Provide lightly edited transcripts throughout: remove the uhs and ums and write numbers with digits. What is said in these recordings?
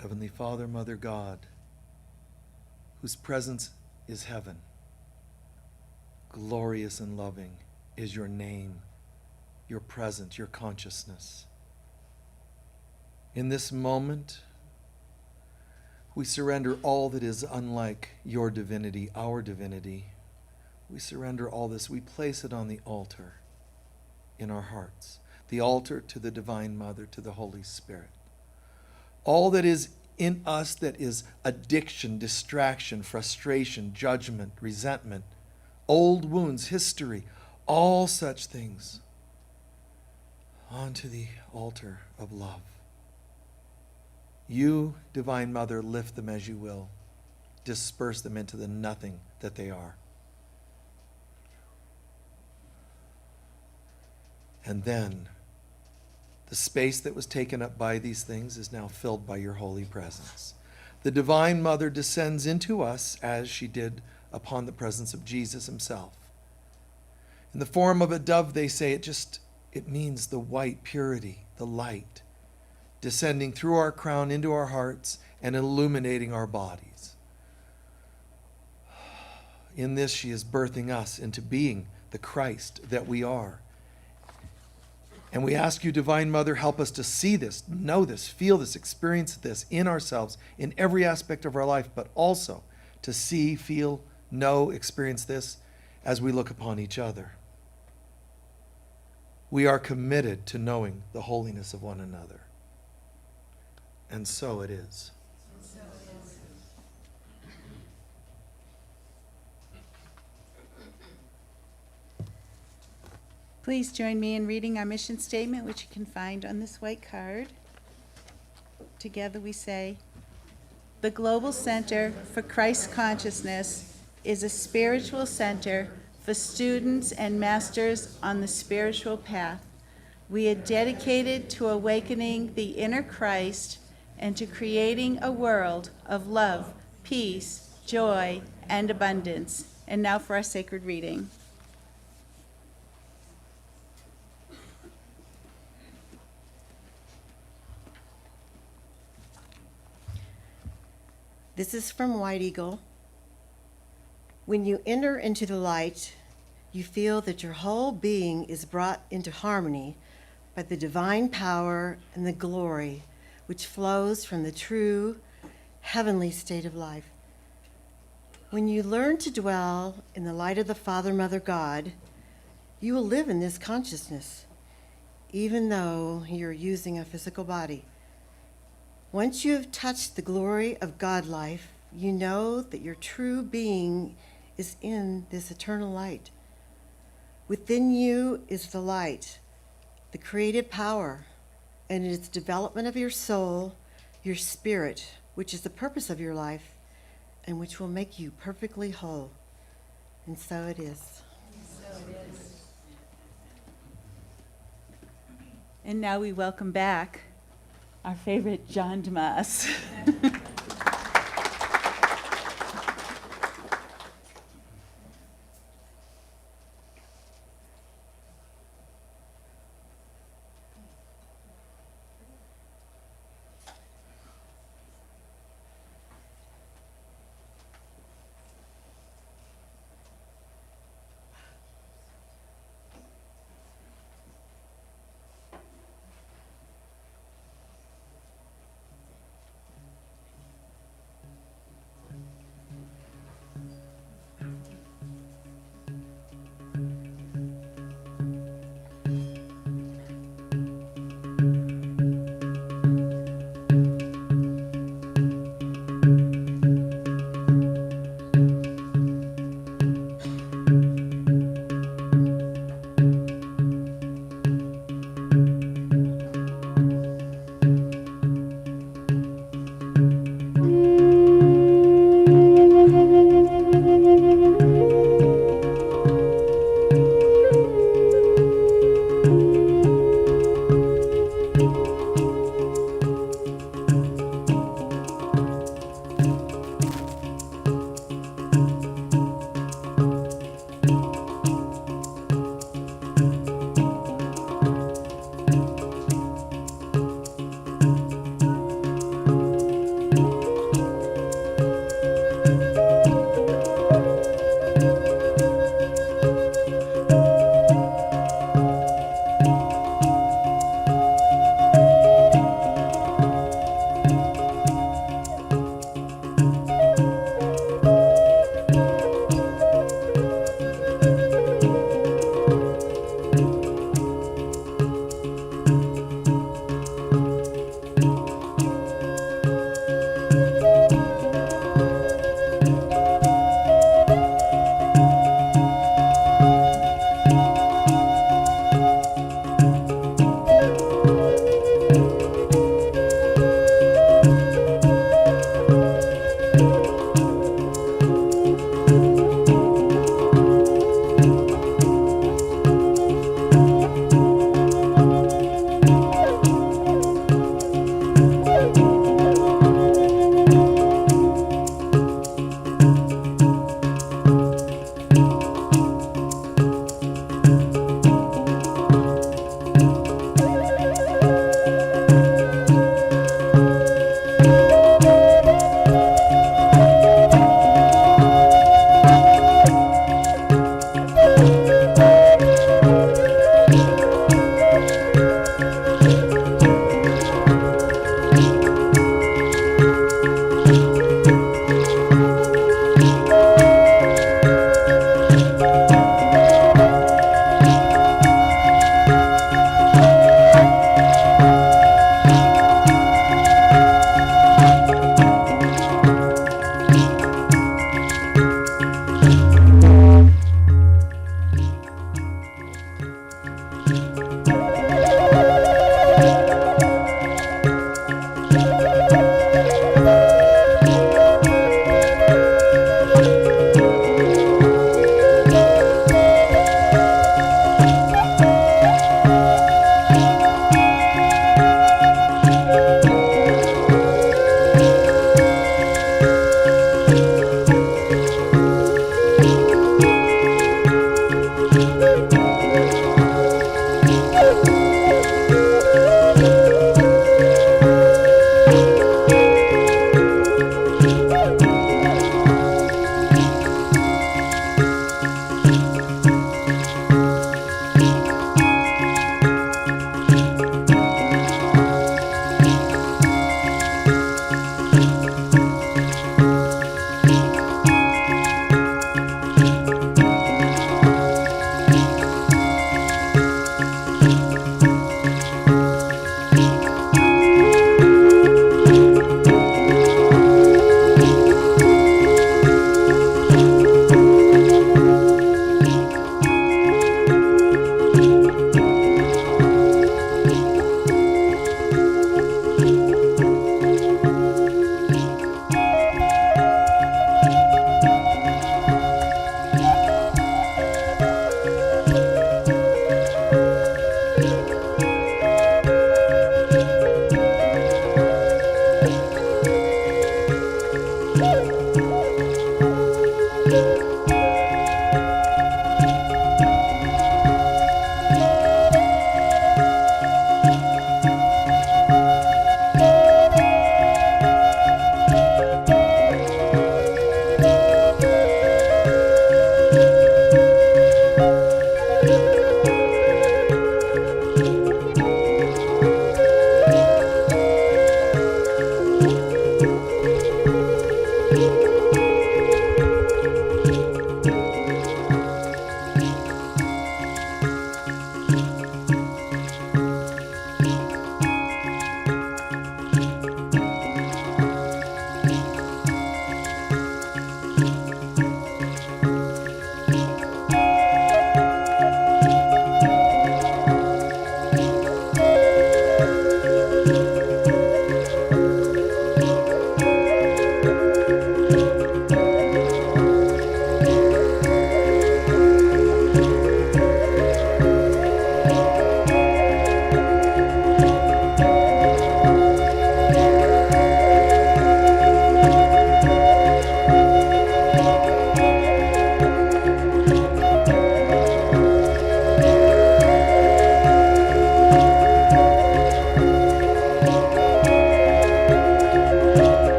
Heavenly Father, Mother God, whose presence is heaven, glorious and loving is your name, your presence, your consciousness. In this moment, we surrender all that is unlike your divinity, our divinity. We surrender all this. We place it on the altar in our hearts, the altar to the Divine Mother, to the Holy Spirit. All that is in us that is addiction, distraction, frustration, judgment, resentment, old wounds, history, all such things onto the altar of love. You, Divine Mother, lift them as you will. Disperse them into the nothing that they are. And then the space that was taken up by these things is now filled by your holy presence. The Divine Mother descends into us as she did upon the presence of Jesus himself. In the form of a dove, they say, it means the white purity, the light, descending through our crown into our hearts and illuminating our bodies. In this, she is birthing us into being the Christ that we are. And we ask you, Divine Mother, help us to see this, know this, feel this, experience this in ourselves, in every aspect of our life, but also to see, feel, know, experience this as we look upon each other. We are committed to knowing the holiness of one another. And so it is. Please join me in reading our mission statement, which you can find on this white card. Together we say, the Global Center for Christ Consciousness is a spiritual center for students and masters on the spiritual path. We are dedicated to awakening the inner Christ and to creating a world of love, peace, joy, and abundance. And now for our sacred reading. This is from White Eagle. When you enter into the light, you feel that your whole being is brought into harmony by the divine power and the glory which flows from the true heavenly state of life. When you learn to dwell in the light of the Father, Mother, God, you will live in this consciousness, even though you're using a physical body. Once you have touched the glory of God life, you know that your true being is in this eternal light. Within you is the light, the creative power, and it is development of your soul, your spirit, which is the purpose of your life, and which will make you perfectly whole. And so it is. And now we welcome back our favorite John Dumas.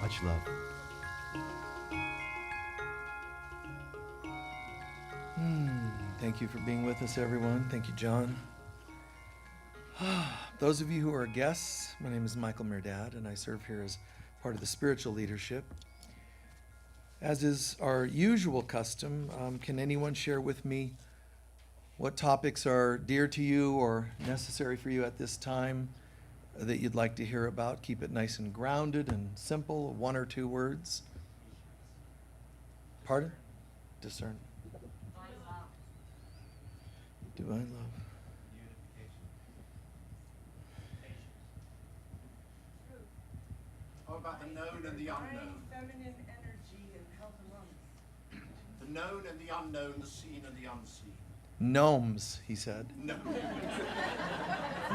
Much love. Thank you for being with us, everyone. Thank you, John. Those of you who are guests, my name is Michael Mirdad, and I serve here as part of the spiritual leadership. As is our usual custom, can anyone share with me what topics are dear to you or necessary for you at this time that you'd like to hear about? Keep it nice and grounded and simple, 1 or 2 words. Pardon? Discern. Divine love. How about the known and the unknown? Feminine energy and health and wellness. The known and the unknown, the seen and the unseen. Gnomes, he said. No.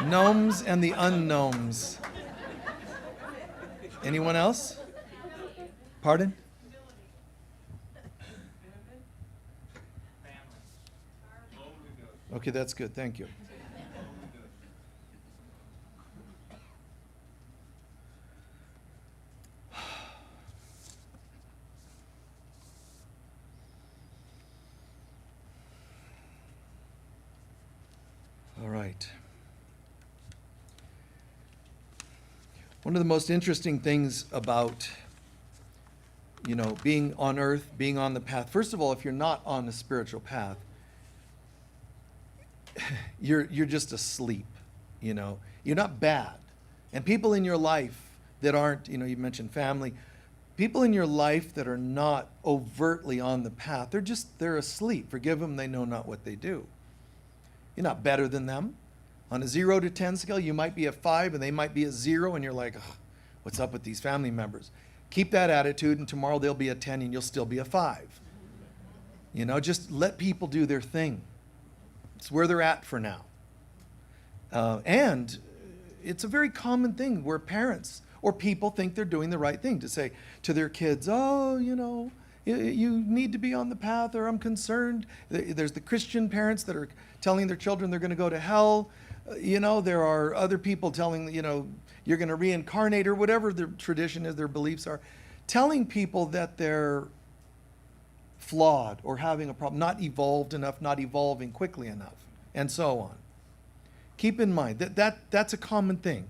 Gnomes and the unknowns. Anyone else? Pardon? Okay, that's good. Thank you. All right. One of the most interesting things about, being on earth, being on the path. First of all, if you're not on the spiritual path, you're just asleep, You're not bad. And people in your life that aren't, you mentioned family, people in your life that are not overtly on the path, they're asleep. Forgive them, they know not what they do. You're not better than them. On a 0 to 10 scale, you might be a 5 and they might be a 0, and you're like, what's up with these family members? Keep that attitude, and tomorrow they'll be a 10 and you'll still be a 5. Just let people do their thing. It's where they're at for now. And it's a very common thing where parents or people think they're doing the right thing to say to their kids, you need to be on the path, or I'm concerned. There's the Christian parents that are telling their children they're going to go to hell. There are other people telling, you're going to reincarnate, or whatever their tradition is, their beliefs are, telling people that they're flawed or having a problem, not evolved enough, not evolving quickly enough, and so on. Keep in mind that's a common thing.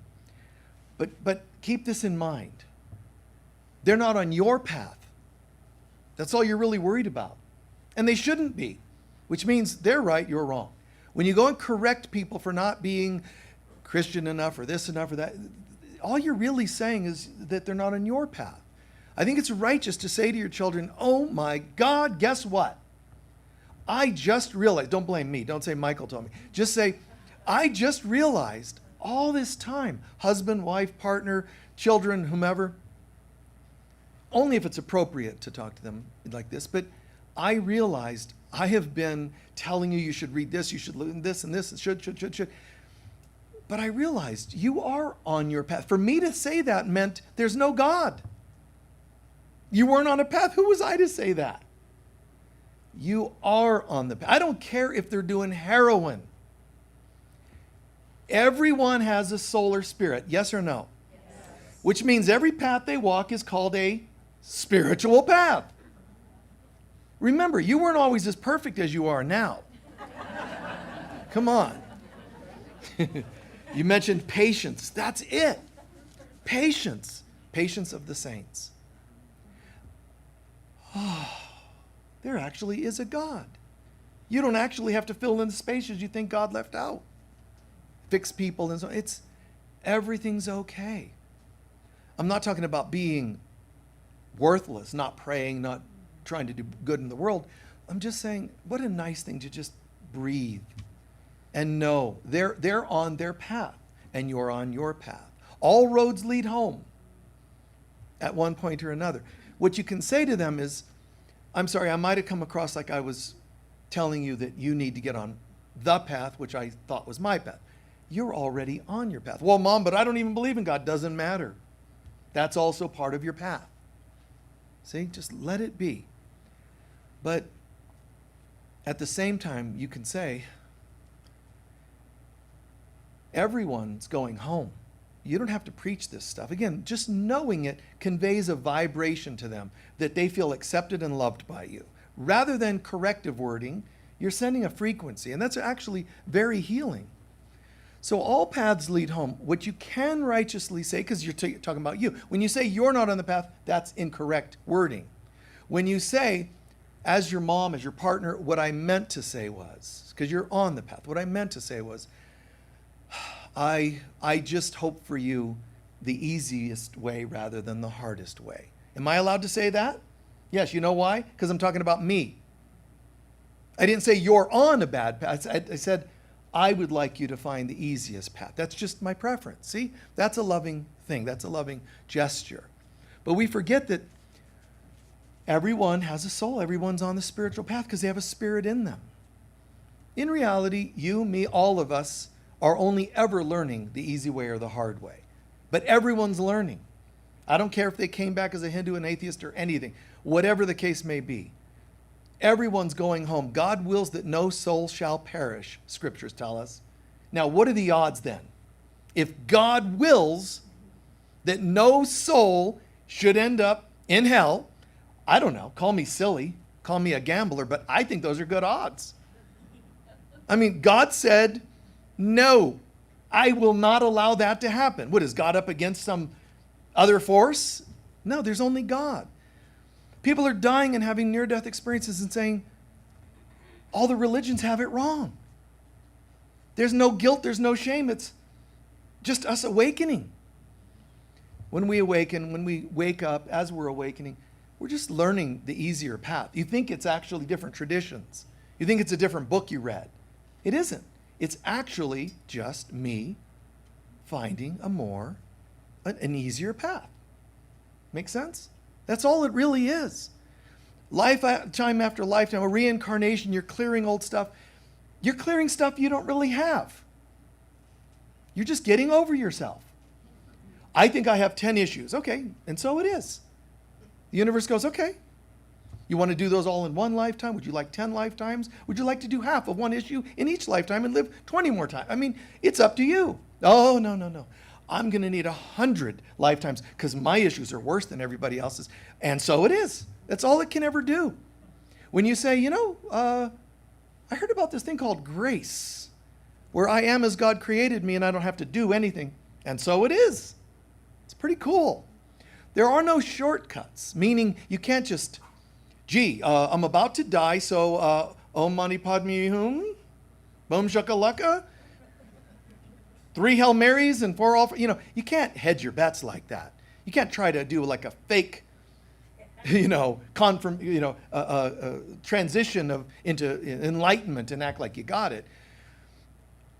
But keep this in mind. They're not on your path. That's all you're really worried about. And they shouldn't be, which means they're right, you're wrong. When you go and correct people for not being Christian enough or this enough or that, all you're really saying is that they're not on your path. I think it's righteous to say to your children, oh my God, guess what? I just realized, don't blame me, don't say Michael told me. Just say, I just realized all this time, husband, wife, partner, children, whomever, only if it's appropriate to talk to them like this, but I realized I have been telling you should read this, you should learn this and this, should. But I realized you are on your path. For me to say that meant there's no God. You weren't on a path. Who was I to say that? You are on the path. I don't care if they're doing heroin. Everyone has a solar spirit, yes or no? Yes. Which means every path they walk is called a spiritual path. Remember, you weren't always as perfect as you are now. Come on. You mentioned patience. That's it. Patience. Patience of the saints. Oh, there actually is a God. You don't actually have to fill in the spaces you think God left out. Fix people and so on. Everything's okay. I'm not talking about being worthless, not praying, not trying to do good in the world. I'm just saying, what a nice thing to just breathe and know they're on their path and you're on your path. All roads lead home at one point or another. What you can say to them is, I'm sorry, I might have come across like I was telling you that you need to get on the path, which I thought was my path. You're already on your path. Well, Mom, but I don't even believe in God. Doesn't matter. That's also part of your path. See, just let it be. But at the same time, you can say, everyone's going home. You don't have to preach this stuff. Again, just knowing it conveys a vibration to them that they feel accepted and loved by you. Rather than corrective wording, you're sending a frequency, and that's actually very healing. So all paths lead home. What you can righteously say, because you're talking about you, when you say you're not on the path, that's incorrect wording. When you say, as your mom, as your partner, what I meant to say was, because you're on the path, what I meant to say was, I just hope for you the easiest way rather than the hardest way. Am I allowed to say that? Yes, you know why? Because I'm talking about me. I didn't say you're on a bad path. I said, I would like you to find the easiest path. That's just my preference. See, that's a loving thing. That's a loving gesture. But we forget that everyone has a soul. Everyone's on the spiritual path because they have a spirit in them. In reality, you, me, all of us are only ever learning the easy way or the hard way. But everyone's learning. I don't care if they came back as a Hindu, an atheist, or anything. Whatever the case may be. Everyone's going home. God wills that no soul shall perish, scriptures tell us. Now, what are the odds then? If God wills that no soul should end up in hell, I don't know, call me silly, call me a gambler, but I think those are good odds. I mean, God said, no, I will not allow that to happen. What, is God up against some other force? No, there's only God. People are dying and having near-death experiences and saying, all the religions have it wrong. There's no guilt, there's no shame. It's just us awakening. When we awaken, when we wake up, as we're awakening, we're just learning the easier path. You think it's actually different traditions. You think it's a different book you read. It isn't. It's actually just me finding an easier path. Make sense? That's all it really is. Lifetime after lifetime, a reincarnation, you're clearing old stuff. You're clearing stuff you don't really have. You're just getting over yourself. I think I have 10 issues. Okay, and so it is. The universe goes, okay. You want to do those all in one lifetime? Would you like 10 lifetimes? Would you like to do half of one issue in each lifetime and live 20 more times? I mean, it's up to you. Oh, no. I'm going to need 100 lifetimes because my issues are worse than everybody else's. And so it is. That's all it can ever do. When you say, I heard about this thing called grace, where I am as God created me and I don't have to do anything. And so it is. It's pretty cool. There are no shortcuts, meaning you can't just, I'm about to die, so Om Mani Padme Hum, Boom Shakalaka, 3 Hail Marys and 4 all, you can't hedge your bets like that. You can't try to do like a fake, transition into enlightenment and act like you got it.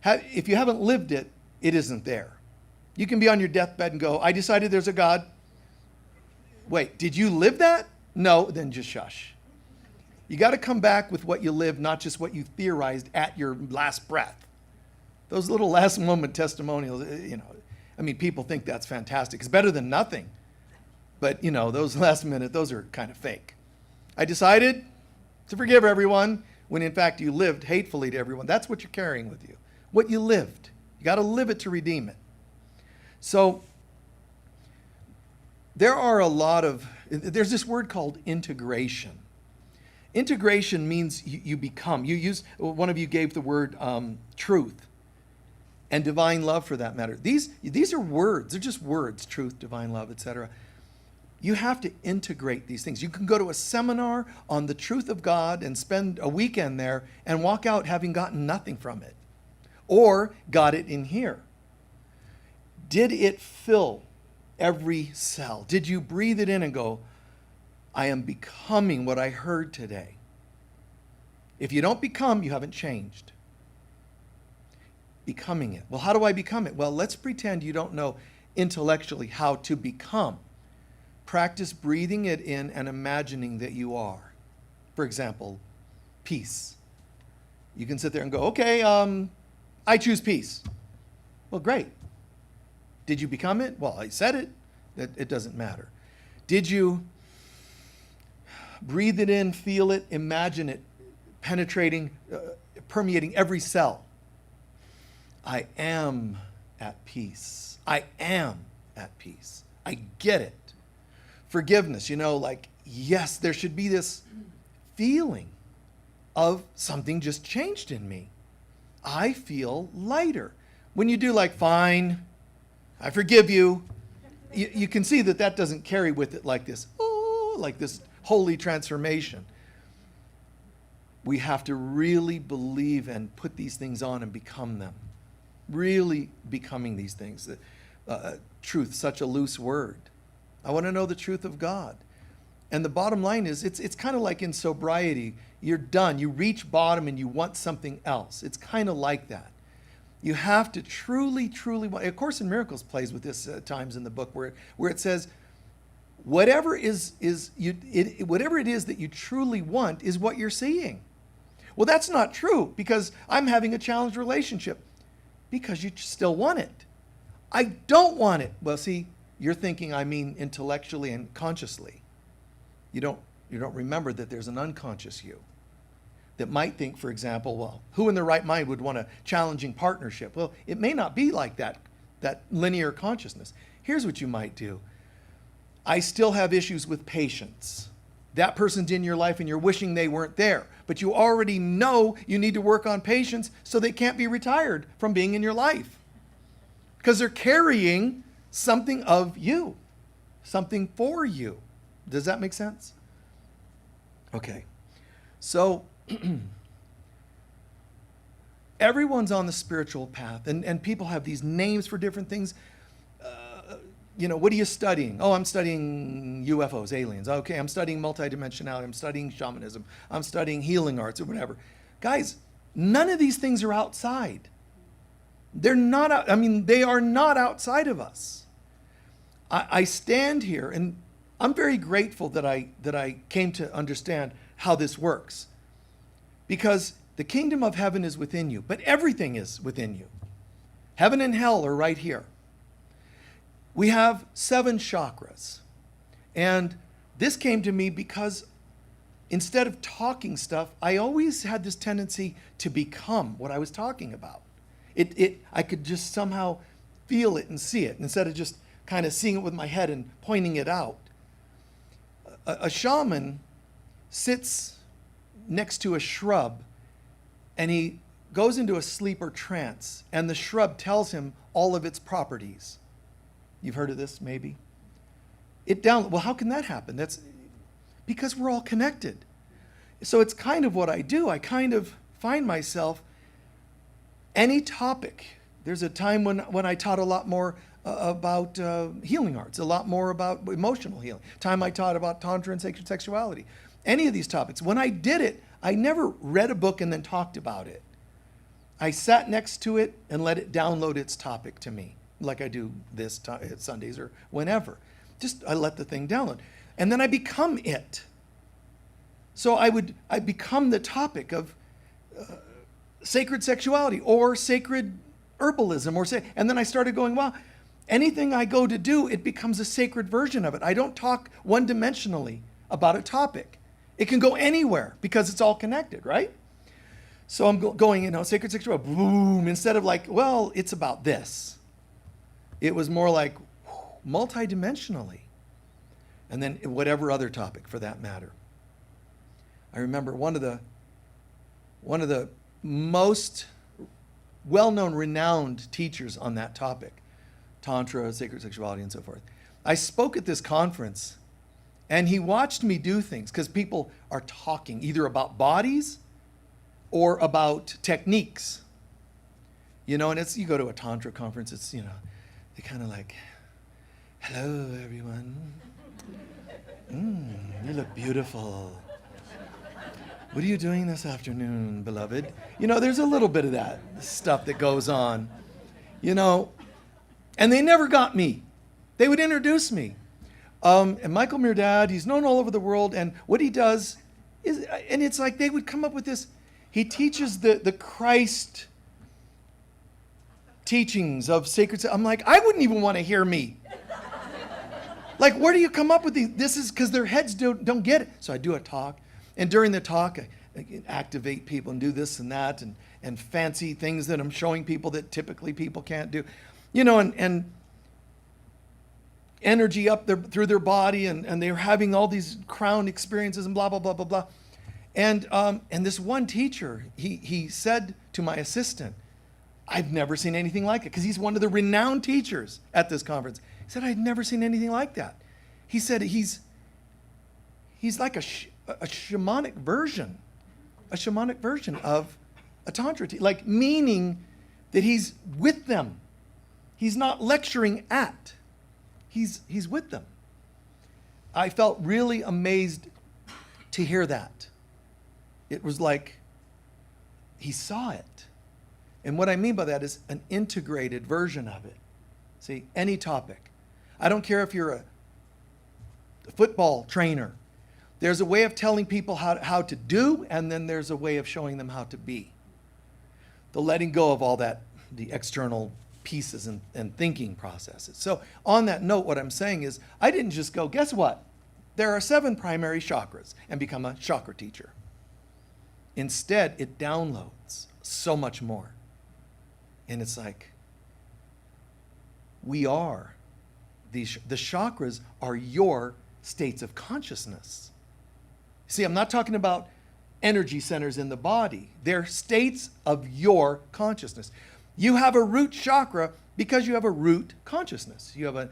If you haven't lived it, it isn't there. You can be on your deathbed and go, I decided there's a God. Wait, did you live that? No, then just shush. You got to come back with what you lived, not just what you theorized at your last breath. Those little last moment testimonials, people think that's fantastic. It's better than nothing. But, those last minute, those are kind of fake. I decided to forgive everyone when in fact you lived hatefully to everyone. That's what you're carrying with you. What you lived. You got to live it to redeem it. So there's this word called integration. Integration means you become. One of you gave the word truth and divine love for that matter. These are words. They're just words, truth, divine love, etc. You have to integrate these things. You can go to a seminar on the truth of God and spend a weekend there and walk out having gotten nothing from it. Or got it in here. Did it fill every cell? Did you breathe it in and go, I am becoming what I heard today? If you don't become, you haven't changed. Becoming it. Well, how do I become it? Well, let's pretend you don't know intellectually how to become. Practice breathing it in and imagining that you are. For example, peace. You can sit there and go, okay, I choose peace. Well, great. Did you become it? Well, I said it. It doesn't matter. Did you breathe it in, feel it, imagine it penetrating, permeating every cell? I am at peace. I am at peace. I get it. Forgiveness, like, yes, there should be this feeling of something just changed in me. I feel lighter. When you do like, fine, I forgive you, you can see that doesn't carry with it like this holy transformation. We have to really believe and put these things on and become them. Really becoming these things. Truth, such a loose word. I want to know the truth of God. And the bottom line is, it's kind of like in sobriety. You're done. You reach bottom and you want something else. It's kind of like that. You have to truly, truly want. A Course in Miracles plays with this at times in the book where it says, whatever it is that you truly want is what you're seeing. Well, that's not true because I'm having a challenged relationship. Because you still want it. I don't want it. Well, see, you're thinking I mean intellectually and consciously. You don't remember that there's an unconscious you that might think, for example, well, who in their right mind would want a challenging partnership? Well, it may not be like that linear consciousness. Here's what you might do. I still have issues with patience. That person's in your life and you're wishing they weren't there. But you already know you need to work on patience so they can't be retired from being in your life. Because they're carrying something of you, something for you. Does that make sense? Okay. So everyone's on the spiritual path, and people have these names for different things. What are you studying? Oh, I'm studying UFOs, aliens. Okay, I'm studying multidimensionality. I'm studying shamanism. I'm studying healing arts or whatever. Guys, none of these things are outside. They're not, they are not outside of us. I stand here, and I'm very grateful that I came to understand how this works. Because the kingdom of heaven is within you, but everything is within you. Heaven and hell are right here. We have 7 chakras. And this came to me because instead of talking stuff, I always had this tendency to become what I was talking about. I could just somehow feel it and see it instead of just kind of seeing it with my head and pointing it out. A shaman sits next to a shrub and he goes into a sleep or trance, and the shrub tells him all of its properties. You've heard of this, maybe? Well, how can that happen? That's because we're all connected. So it's kind of what I do. I kind of find myself, any topic. There's a time when I taught a lot more about healing arts, a lot more about emotional healing. Time I taught about tantra and sacred sexuality. Any of these topics. When I did it, I never read a book and then talked about it. I sat next to it and let it download its topic to me, like I do this Sundays or whenever. Just I let the thing download. And then I become it. So I become the topic of sacred sexuality or sacred herbalism and then I started going, well, anything I go to do, it becomes a sacred version of it. I don't talk one-dimensionally about a topic. It can go anywhere because it's all connected, right? So I'm going, sacred sexuality, boom, instead of like, well, it's about this. It was more like multidimensionally. And then whatever other topic for that matter. I remember one of the most well-known, renowned teachers on that topic, Tantra, sacred sexuality, and so forth. I spoke at this conference, and he watched me do things because people are talking either about bodies or about techniques. And you go to a Tantra conference, it's, they kind of like, Hello, everyone. You look beautiful. What are you doing this afternoon, beloved? You know, there's a little bit of that stuff that goes on, you know, and they never got me. They would introduce me. And Michael Mirdad, he's known all over the world, and what he does is, and it's like they would come up with this, he teaches the Christ teachings of sacred. I'm like, I wouldn't even want to hear me. Like, where do you come up with these? This is because their heads don't get it. So I do a talk, and during the talk, I activate people and do this and that, and fancy things that I'm showing people that typically people can't do, you know, and energy up through their body, and they're having all these crown experiences and blah blah blah blah blah, and this one teacher, he said to my assistant, I've never seen anything like it, because he's one of the renowned teachers at this conference. He said, I'd never seen anything like that. He said he's like a shamanic version of a tantra teacher, like meaning that he's with them. He's not lecturing at. He's with them. I felt really amazed to hear that. It was like he saw it. And what I mean by that is an integrated version of it. See, any topic. I don't care if you're a football trainer. There's a way of telling people how to do, and then there's a way of showing them how to be. The letting go of all that, the external pieces and thinking processes. So on that note, what I'm saying is, I didn't just go, guess what? There are 7 primary chakras, and become a chakra teacher. Instead, it downloads so much more. And it's like, we are, the chakras are your states of consciousness. See, I'm not talking about energy centers in the body. They're states of your consciousness. You have a root chakra because you have a root consciousness. You have a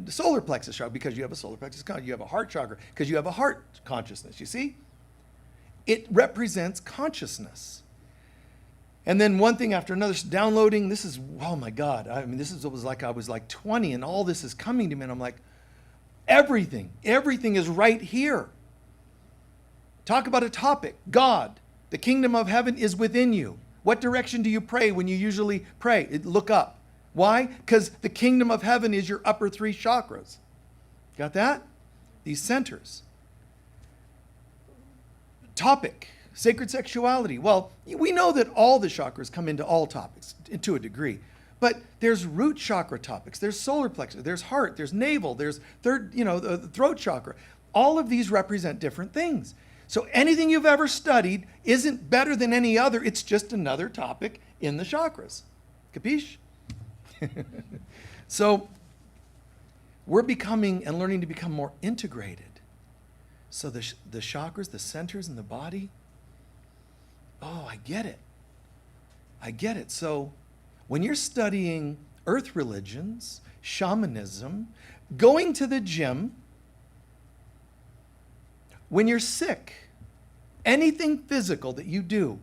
solar plexus chakra because you have a solar plexus consciousness. You have a heart chakra because you have a heart consciousness. You see? It represents consciousness. And then one thing after another, downloading, this is, oh my God. I mean, was like I was like 20 and all this is coming to me, and I'm like, everything is right here. Talk about a topic. God, the kingdom of heaven is within you. What direction do you pray when you usually pray? Look up. Why? Because the kingdom of heaven is your upper 3 chakras. Got that? These centers. Topic. Sacred sexuality. Well, we know that all the chakras come into all topics to a degree. But there's root chakra topics. There's solar plexus. There's heart. There's navel. There's the throat chakra. All of these represent different things. So anything you've ever studied isn't better than any other. It's just another topic in the chakras. Capiche? So we're becoming and learning to become more integrated. So the chakras, the centers in the body, oh, I get it. I get it. So when you're studying earth religions, shamanism, going to the gym, when you're sick, anything physical that you do,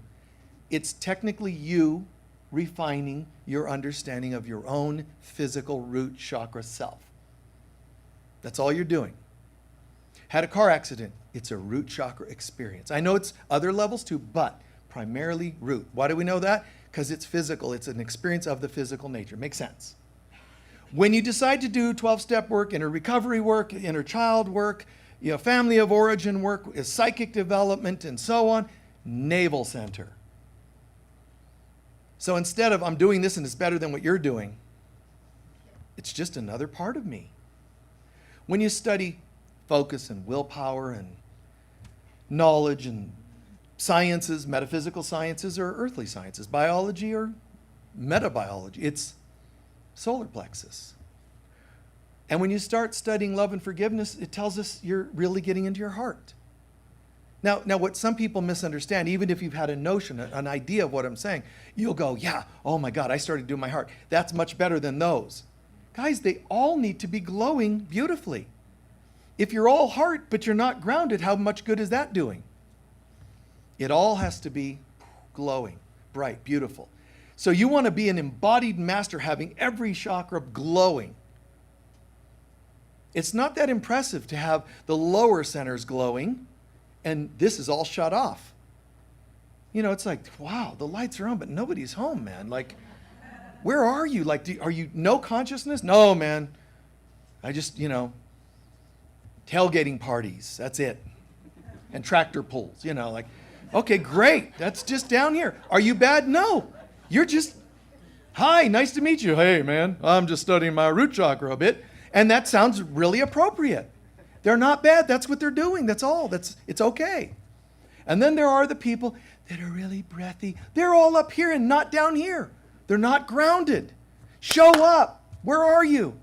it's technically you refining your understanding of your own physical root chakra self. That's all you're doing. Had a car accident, it's a root chakra experience. I know it's other levels too, but primarily root. Why do we know that? Because it's physical. It's an experience of the physical nature. Makes sense. When you decide to do 12-step work, inner recovery work, inner child work, family of origin work, psychic development, and so on, navel center. So instead of I'm doing this and it's better than what you're doing, it's just another part of me. When you study focus and willpower and knowledge and sciences, metaphysical sciences or earthly sciences, biology or metabiology, it's solar plexus. And when you start studying love and forgiveness, it tells us you're really getting into your heart. Now, what some people misunderstand, even if you've had a notion, an idea of what I'm saying, you'll go, yeah, oh my God, I started doing my heart. That's much better than those. Guys, they all need to be glowing beautifully. If you're all heart, but you're not grounded, how much good is that doing? It all has to be glowing, bright, beautiful. So you want to be an embodied master having every chakra glowing. It's not that impressive to have the lower centers glowing and this is all shut off. You know, it's like, wow, the lights are on, but nobody's home, man. Like, where are you? Like, are you no consciousness? No, man. I just, tailgating parties, that's it. And tractor pulls, like, okay, great. That's just down here. Are you bad? No. You're just, hi, nice to meet you. Hey, man, I'm just studying my root chakra a bit. And that sounds really appropriate. They're not bad. That's what they're doing. That's all. It's okay. And then there are the people that are really breathy. They're all up here and not down here. They're not grounded. Show up. Where are you?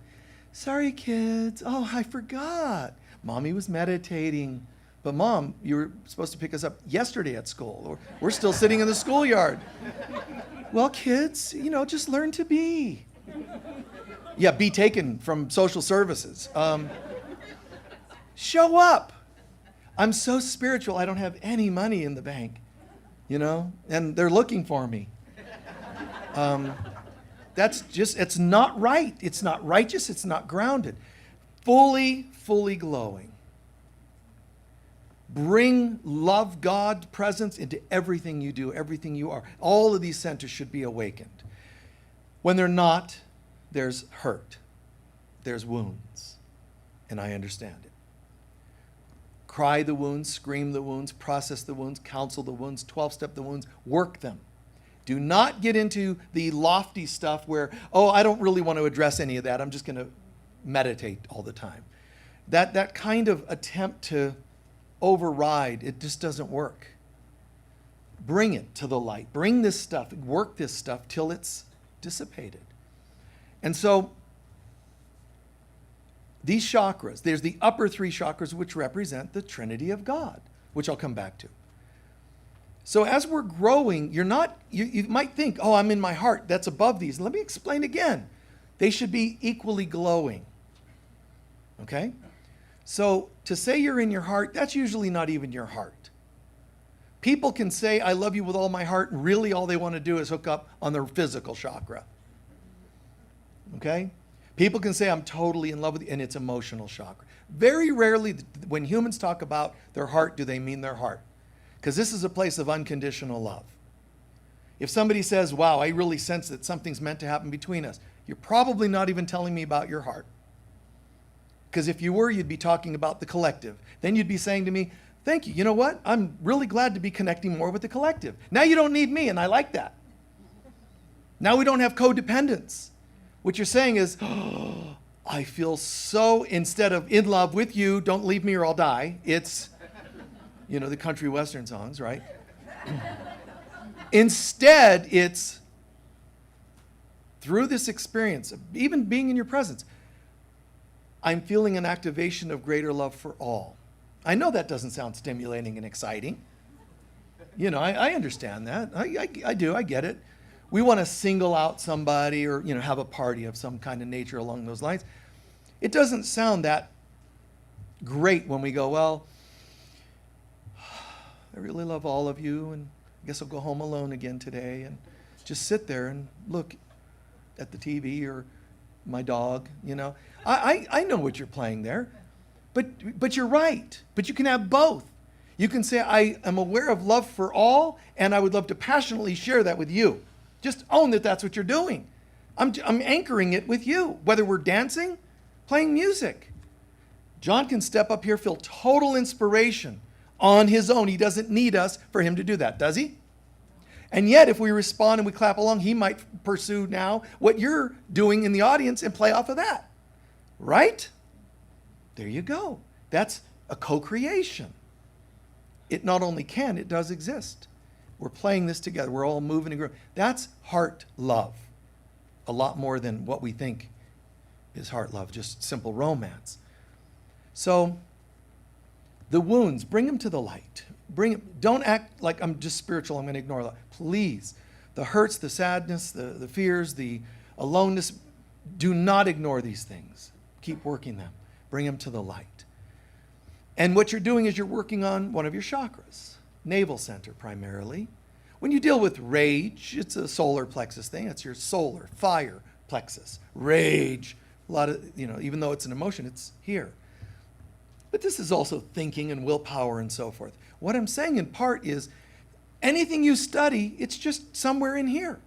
Sorry, kids. Oh, I forgot. Mommy was meditating. But Mom, you were supposed to pick us up yesterday at school. We're still sitting in the schoolyard. Well, kids, just learn to be. Yeah, be taken from social services. Show up. I'm so spiritual, I don't have any money in the bank, and they're looking for me. It's not right. It's not righteous. It's not grounded. Fully glowing. Bring love, God, presence into everything you do, everything you are. All of these centers should be awakened. When they're not, there's hurt. There's wounds. And I understand it. Cry the wounds, scream the wounds, process the wounds, counsel the wounds, 12-step the wounds, work them. Do not get into the lofty stuff where, I don't really want to address any of that. I'm just going to meditate all the time. That kind of attempt to override, it just doesn't work. Bring it to the light. Bring this stuff, work this stuff till it's dissipated. And so these chakras, there's the upper three chakras which represent the Trinity of God, which I'll come back to. So as we're growing, you might think, I'm in my heart, that's above these. Let me explain again. They should be equally glowing. Okay? So to say you're in your heart, that's usually not even your heart. People can say, I love you with all my heart, and really all they want to do is hook up on their physical chakra. Okay? People can say, I'm totally in love with you, and it's emotional chakra. Very rarely, when humans talk about their heart, do they mean their heart. Because this is a place of unconditional love. If somebody says, wow, I really sense that something's meant to happen between us, you're probably not even telling me about your heart. Because if you were, you'd be talking about the collective. Then you'd be saying to me, thank you. You know what? I'm really glad to be connecting more with the collective. Now you don't need me, and I like that. Now we don't have codependence. What you're saying is, I feel so, instead of in love with you, don't leave me or I'll die. It's, the country western songs, right? Instead, it's through this experience, of even being in your presence, I'm feeling an activation of greater love for all. I know that doesn't sound stimulating and exciting. I understand that. I do. I get it. We want to single out somebody or, have a party of some kind of nature along those lines. It doesn't sound that great when we go, well, I really love all of you, and I guess I'll go home alone again today and just sit there and look at the TV or my dog, I know what you're playing there, but you're right. But you can have both. You can say, I am aware of love for all, and I would love to passionately share that with you. Just own that that's what you're doing. I'm anchoring it with you, whether we're dancing, playing music. John can step up here, feel total inspiration on his own. He doesn't need us for him to do that, does he? And yet, if we respond and we clap along, he might pursue now what you're doing in the audience and play off of that. Right? There you go. That's a co-creation. It not only can, it does exist. We're playing this together. We're all moving and growing. That's heart love. A lot more than what we think is heart love, just simple romance. So, the wounds, bring them to the light. Don't act like I'm just spiritual, I'm going to ignore that. Please. The hurts, the sadness, the fears, the aloneness, do not ignore these things. Keep working them. Bring them to the light. And what you're doing is you're working on one of your chakras, navel center primarily. When you deal with rage, it's a solar plexus thing. It's your solar, fire plexus. Rage, A lot of, even though it's an emotion, it's here. But this is also thinking and willpower and so forth. What I'm saying in part is anything you study, it's just somewhere in here.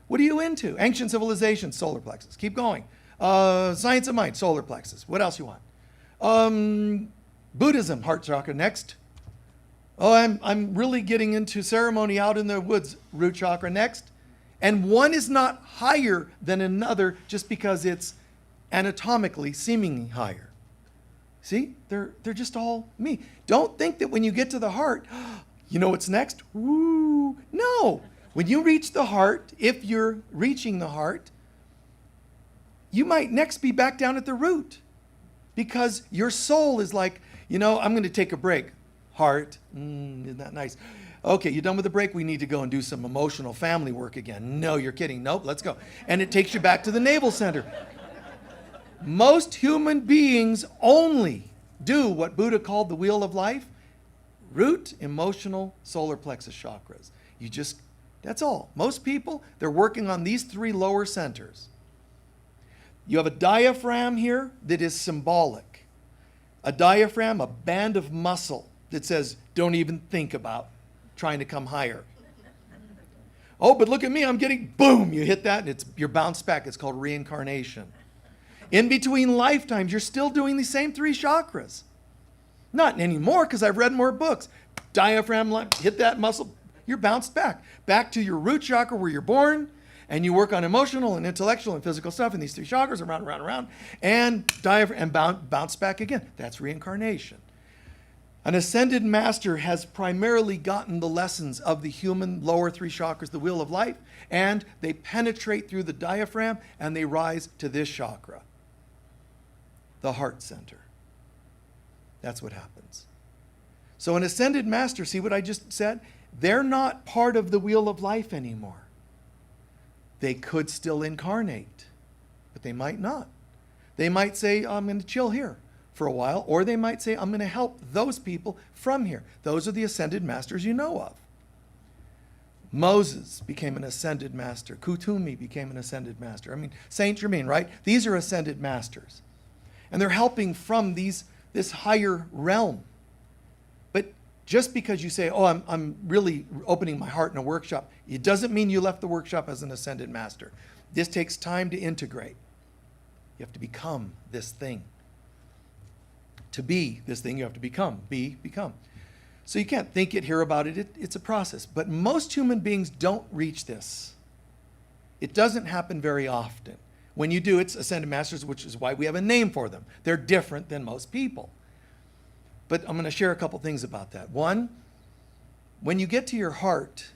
What are you into? Ancient civilization, solar plexus. Keep going. Science of mind, solar plexus. What else you want? Buddhism, heart chakra. Next. Oh, I'm really getting into ceremony out in the woods, root chakra. Next. And one is not higher than another just because it's anatomically seemingly higher. See, they're just all me. Don't think that when you get to the heart, you know what's next? Woo! No. When you reach the heart, if you're reaching the heart, you might next be back down at the root because your soul is like, I'm going to take a break. Heart, isn't that nice? Okay, you done with the break? We need to go and do some emotional family work again. No, you're kidding. Nope, let's go. And it takes you back to the navel center. Most human beings only do what Buddha called the wheel of life, root, emotional, solar plexus chakras. That's all. Most people, they're working on these three lower centers. You have a diaphragm here that is symbolic. A diaphragm, a band of muscle that says, don't even think about trying to come higher. Oh, but look at me, I'm getting, boom, you hit that and you're bounced back. It's called reincarnation. In between lifetimes, you're still doing the same three chakras. Not anymore because I've read more books. Diaphragm, hit that muscle, you're bounced back. Back to your root chakra where you're born, and you work on emotional and intellectual and physical stuff in these three chakras, around, and diaphragm, and bounce back again. That's reincarnation. An ascended master has primarily gotten the lessons of the human lower three chakras, the wheel of life, and they penetrate through the diaphragm and they rise to this chakra, the heart center. That's what happens. So an ascended master, see what I just said? They're not part of the wheel of life anymore. They could still incarnate, but they might not. They might say, I'm going to chill here for a while, or they might say, I'm going to help those people from here. Those are the ascended masters you know of. Moses became an ascended master. Kutumi became an ascended master. Saint Germain, right? These are ascended masters. And they're helping from this higher realm. But just because you say, I'm really opening my heart in a workshop, it doesn't mean you left the workshop as an ascended master. This takes time to integrate. You have to become this thing. To be this thing, you have to become. Become. So you can't think it, hear about it. It's a process. But most human beings don't reach this. It doesn't happen very often. When you do, it's ascended masters, which is why we have a name for them. They're different than most people. But I'm going to share a couple things about that. One, when you get to your heart,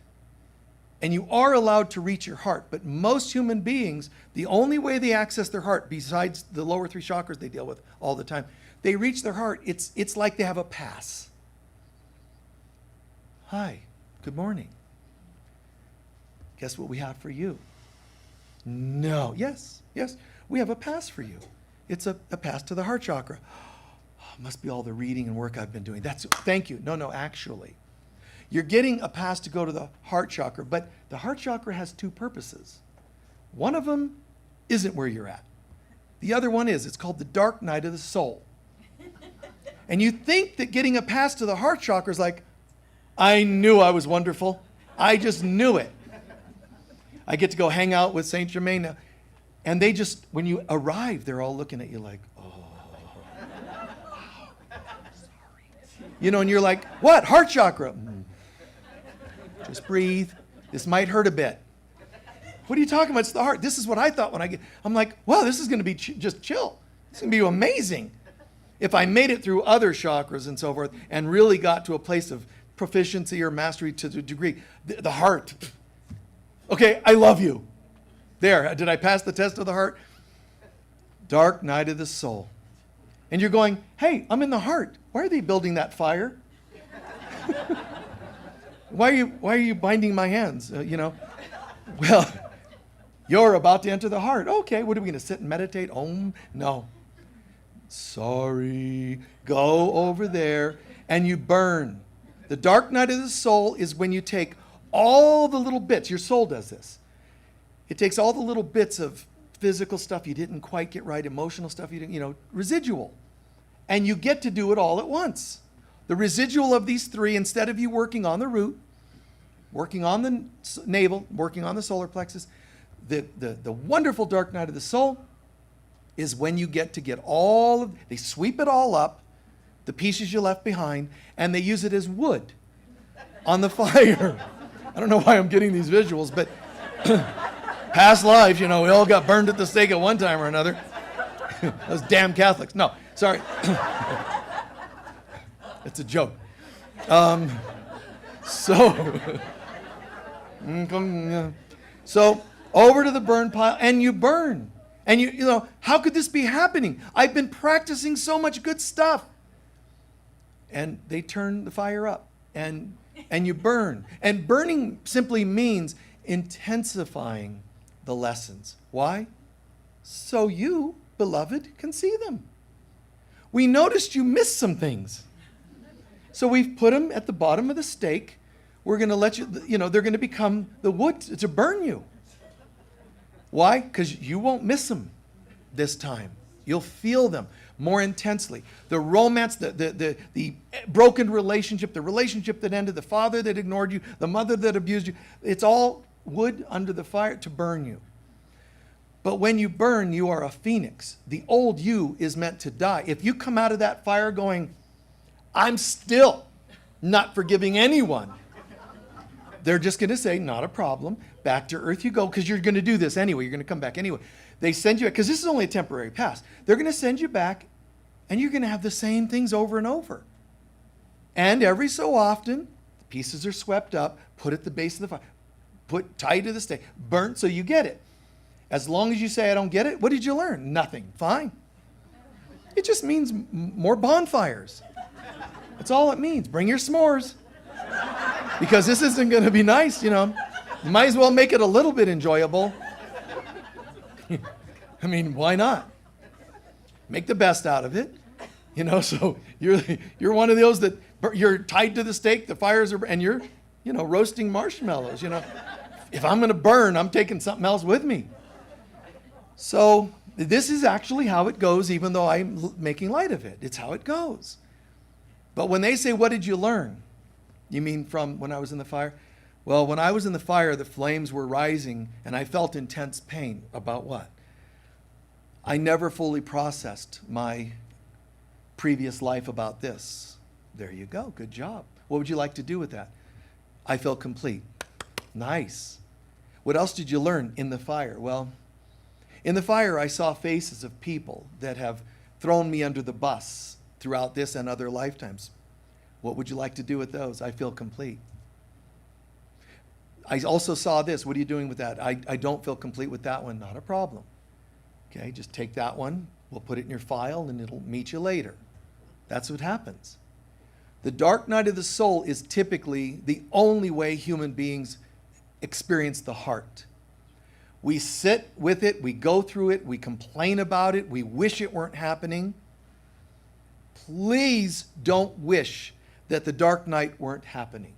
and you are allowed to reach your heart, but most human beings, the only way they access their heart, besides the lower three chakras they deal with all the time, they reach their heart. It's like they have a pass. Hi, good morning. Guess what we have for you? No, yes, we have a pass for you. It's a pass to the heart chakra. Must be all the reading and work I've been doing. Thank you. No, actually. You're getting a pass to go to the heart chakra, but the heart chakra has two purposes. One of them isn't where you're at. The other one is. It's called the dark night of the soul. And you think that getting a pass to the heart chakra is like, I knew I was wonderful. I just knew it. I get to go hang out with Saint Germain now. And they just, when you arrive, they're all looking at you like, and you're like, what? Heart chakra. Just breathe. This might hurt a bit. What are you talking about? It's the heart. This is what I thought when I'm like, wow, this is going to be just chill. It's going to be amazing. If I made it through other chakras and so forth and really got to a place of proficiency or mastery to the degree, the heart. Okay, I love you. There, did I pass the test of the heart? Dark night of the soul. And you're going, hey, I'm in the heart. Why are they building that fire? Why are you binding my hands? Well, you're about to enter the heart. Okay, what are we going to sit and meditate? No. Sorry. Go over there and you burn. The dark night of the soul is when you take all the little bits. Your soul does this. It takes all the little bits of physical stuff you didn't quite get right, emotional stuff you didn't, residual. And you get to do it all at once. The residual of these three, instead of you working on the root, working on the navel, working on the solar plexus, the wonderful dark night of the soul is when you get all of, they sweep it all up, the pieces you left behind, and they use it as wood on the fire. I don't know why I'm getting these visuals, but past lives, we all got burned at the stake at one time or another. Those damn Catholics. No, sorry. It's a joke. So over to the burn pile, and you burn. And how could this be happening? I've been practicing so much good stuff. And they turn the fire up, and you burn. And burning simply means intensifying the lessons. Why? So you, beloved, can see them. We noticed you missed some things. So we've put them at the bottom of the stake. We're going to let you, they're going to become the wood to burn you. Why? Because you won't miss them this time. You'll feel them more intensely. The romance, the broken relationship, the relationship that ended, the father that ignored you, the mother that abused you, it's all wood under the fire to burn you. But when you burn, you are a phoenix. The old you is meant to die. If you come out of that fire going, I'm still not forgiving anyone, they're just going to say, not a problem. Back to earth you go, because you're going to do this anyway. You're going to come back anyway. They send you, because this is only a temporary past. They're going to send you back, and you're going to have the same things over and over. And every so often, the pieces are swept up, put at the base of the fire, tied to the stake, burnt so you get it. As long as you say, I don't get it, what did you learn? Nothing. Fine. It just means more bonfires. That's all it means. Bring your s'mores. Because this isn't going to be nice, You might as well make it a little bit enjoyable. I mean, why not? Make the best out of it. So you're one of those that you're tied to the stake, the fires are, and you're, roasting marshmallows. If I'm going to burn, I'm taking something else with me. So this is actually how it goes, even though I'm making light of it. It's how it goes. But when they say, what did you learn? You mean from when I was in the fire? Well, when I was in the fire, the flames were rising, and I felt intense pain. About what? I never fully processed my previous life about this. There you go. Good job. What would you like to do with that? I felt complete. Nice. What else did you learn in the fire? Well, in the fire, I saw faces of people that have thrown me under the bus throughout this and other lifetimes. What would you like to do with those? I feel complete. I also saw this. What are you doing with that? I don't feel complete with that one. Not a problem. Okay, just take that one. We'll put it in your file, and it'll meet you later. That's what happens. The dark night of the soul is typically the only way human beings experience the heart. We sit with it, we go through it, we complain about it, we wish it weren't happening. Please don't wish that the dark night weren't happening.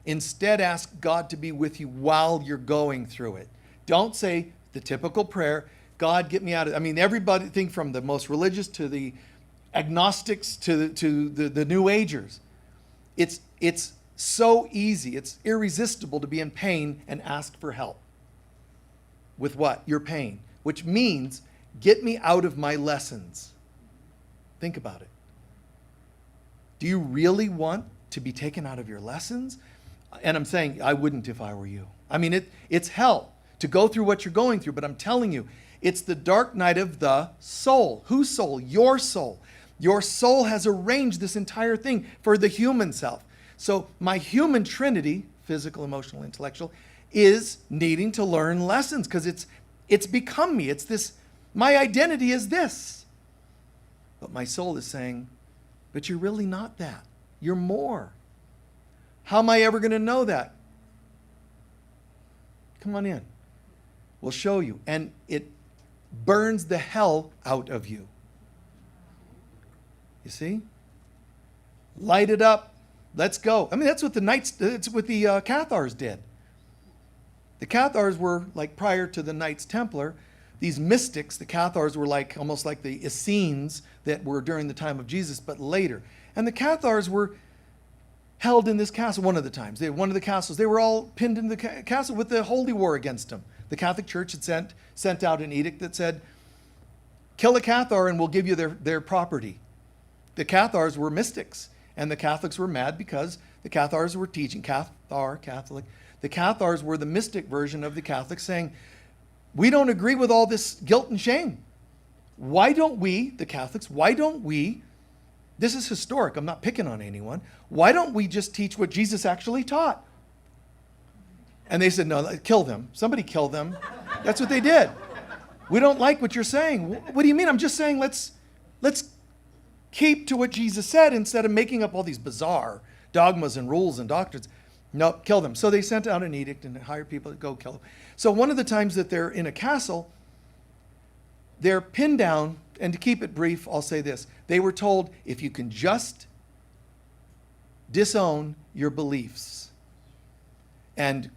Instead, ask God to be with you while you're going through it. Don't say the typical prayer, God, get me out of it. I mean, everybody, think from the most religious to the agnostics to the New Agers. It's so easy, it's irresistible to be in pain and ask for help. With what? Your pain. Which means, get me out of my lessons. Think about it. Do you really want to be taken out of your lessons? And I'm saying, I wouldn't if I were you. I mean, it's hell to go through what you're going through, but I'm telling you, it's the dark night of the soul. Whose soul? Your soul. Your soul has arranged this entire thing for the human self. So my human trinity, physical, emotional, intellectual, is needing to learn lessons because it's become me. It's this, my identity is this. But my soul is saying, but you're really not that. You're more. How am I ever going to know that? Come on in. We'll show you. And it burns the hell out of you. You see? Light it up. Let's go. I mean, that's what the Cathars did. The Cathars were like prior to the Knights Templar. these mystics, the Cathars, were like almost like the Essenes that were during the time of Jesus, but later. And the Cathars were held in this castle one of the times. One of the castles, they were all pinned in the castle with the holy war against them. The Catholic Church had sent out an edict that said, kill a Cathar and we'll give you their property. The Cathars were mystics, and the Catholics were mad because the Cathars were teaching, Catholic. The Cathars were the mystic version of the Catholics, saying, we don't agree with all this guilt and shame. Why don't we, the Catholics, this is historic, I'm not picking on anyone, why don't we just teach what Jesus actually taught? And they said, no, kill them. Somebody kill them. That's what they did. We don't like what you're saying. What do you mean? I'm just saying let's keep to what Jesus said instead of making up all these bizarre dogmas and rules and doctrines. No, kill them. So they sent out an edict and hired people to go kill them. So one of the times that they're in a castle, they're pinned down, and to keep it brief, I'll say this. They were told, if you can just disown your beliefs and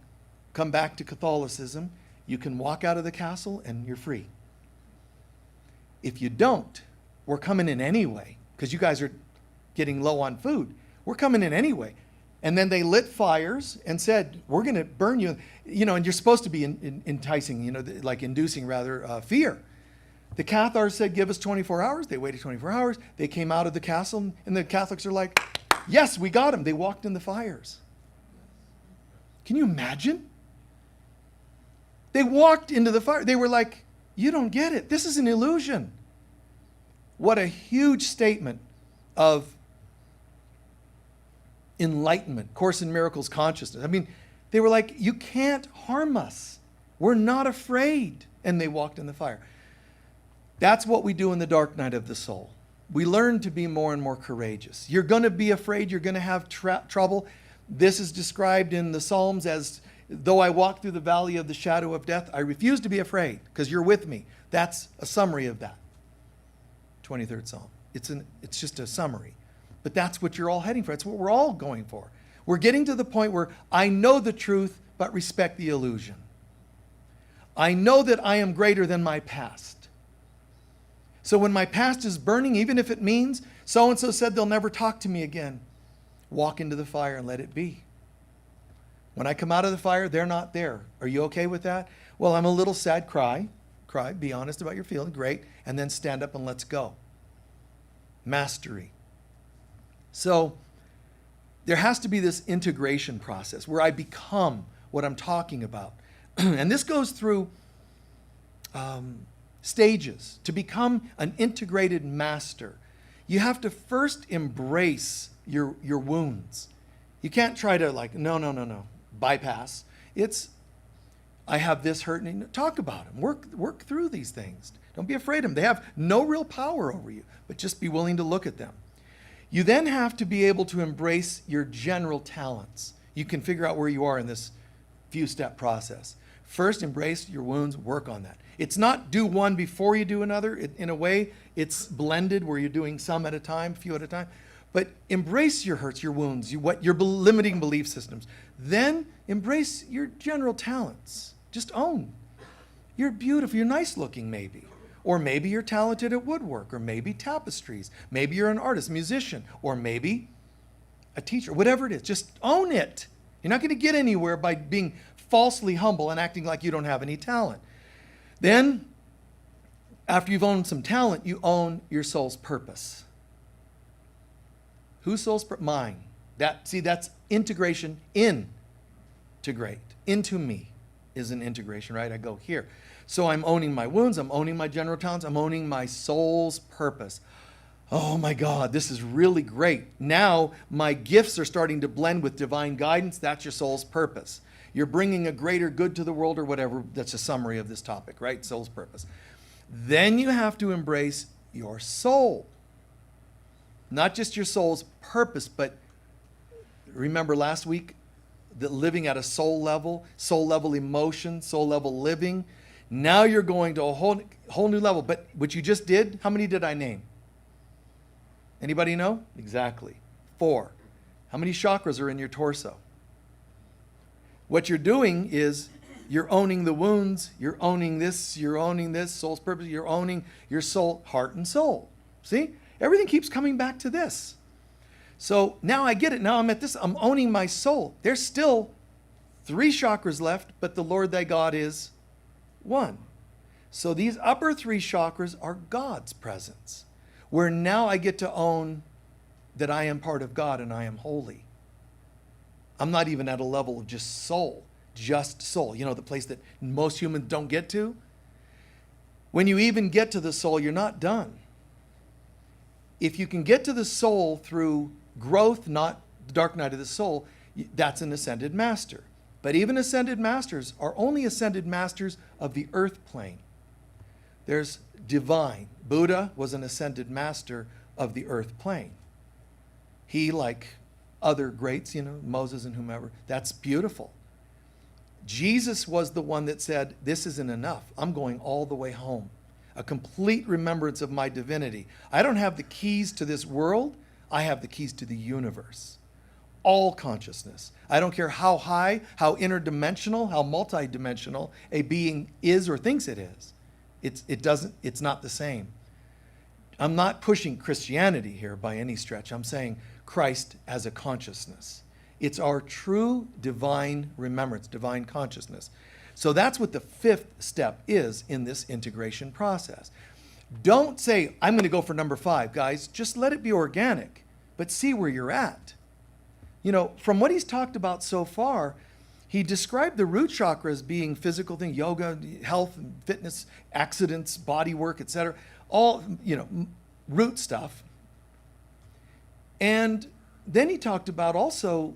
come back to Catholicism, you can walk out of the castle and you're free. If you don't, we're coming in anyway, because you guys are getting low on food. We're coming in anyway. And then they lit fires and said, we're going to burn you. And you're supposed to be enticing, like inducing rather, fear. The Cathars said, give us 24 hours. They waited 24 hours. They came out of the castle, and the Catholics are like, yes, we got him. They walked in the fires. Can you imagine? They walked into the fire. They were like, you don't get it. This is an illusion. What a huge statement of enlightenment, Course in Miracles consciousness. I mean, they were like, you can't harm us. We're not afraid. And they walked in the fire. That's what we do in the dark night of the soul. We learn to be more and more courageous. You're going to be afraid. You're going to have trouble. This is described in the Psalms as, though I walk through the valley of the shadow of death, I refuse to be afraid because you're with me. That's a summary of that. 23rd Psalm. It's just a summary. But that's what you're all heading for. That's what we're all going for. We're getting to the point where I know the truth, but respect the illusion. I know that I am greater than my past. So when my past is burning, even if it means so-and-so said they'll never talk to me again, walk into the fire and let it be. When I come out of the fire, they're not there. Are you okay with that? Well, I'm a little sad. Cry, be honest about your feeling, great, and then stand up and let's go. Mastery. So there has to be this integration process where I become what I'm talking about. And this goes through stages. To become an integrated master, you have to first embrace your wounds. You can't try to no, bypass. It's, I have this hurt, and talk about them. Work through these things. Don't be afraid of them. They have no real power over you, but just be willing to look at them. You then have to be able to embrace your general talents. You can figure out where you are in this few-step process. First, embrace your wounds, work on that. It's not do one before you do another. In a way, it's blended where you're doing some at a time, few at a time. But embrace your hurts, your wounds, your limiting belief systems. Then embrace your general talents. Just own. You're beautiful, you're nice looking maybe. Or maybe you're talented at woodwork, or maybe tapestries. Maybe you're an artist, musician, or maybe a teacher, whatever it is. Just own it. You're not going to get anywhere by being falsely humble and acting like you don't have any talent. Then, after you've owned some talent, you own your soul's purpose. Whose soul's purpose? Mine. That's integration. Integrate. Into me is an integration, right? I go here. So I'm owning my wounds, I'm owning my general talents, I'm owning my soul's purpose. Oh my God, this is really great. Now my gifts are starting to blend with divine guidance. That's your soul's purpose. You're bringing a greater good to the world or whatever. That's a summary of this topic, right? Soul's purpose. Then you have to embrace your soul. Not just your soul's purpose, but remember last week that living at a soul level emotion, soul level living. Now you're going to a whole new level. But what you just did, how many did I name? Anybody know? Exactly. 4. How many chakras are in your torso? What you're doing is You're owning the wounds. You're owning this. You're owning this. Soul's purpose. You're owning your soul, heart, and soul. See? Everything keeps coming back to this. So now I get it. Now I'm at this. I'm owning my soul. There's still 3 chakras left, but the Lord thy God is one. So these upper 3 chakras are God's presence, where now I get to own that I am part of God and I am holy. I'm not even at a level of just soul. Just soul. You know, the place that most humans don't get to? When you even get to the soul, you're not done. If you can get to the soul through growth, not the dark night of the soul, that's an ascended master. But even ascended masters are only ascended masters of the earth plane. There's divine. Buddha was an ascended master of the earth plane. He, like other greats, you know, Moses and whomever, that's beautiful. Jesus was the one that said, this isn't enough. I'm going all the way home. A complete remembrance of my divinity. I don't have the keys to this world. I have the keys to the universe. All consciousness. I don't care how high, how interdimensional, how multidimensional a being is or thinks it is. It's not the same. I'm not pushing Christianity here by any stretch. I'm saying Christ as a consciousness. It's our true divine remembrance, divine consciousness. So that's what the 5th step is in this integration process. Don't say, I'm going to go for number 5, guys. Just let it be organic, but see where you're at. You know, from what he's talked about so far, he described the root chakra as being physical things, yoga, health, fitness, accidents, body work, etc. All, you know, root stuff. And then he talked about also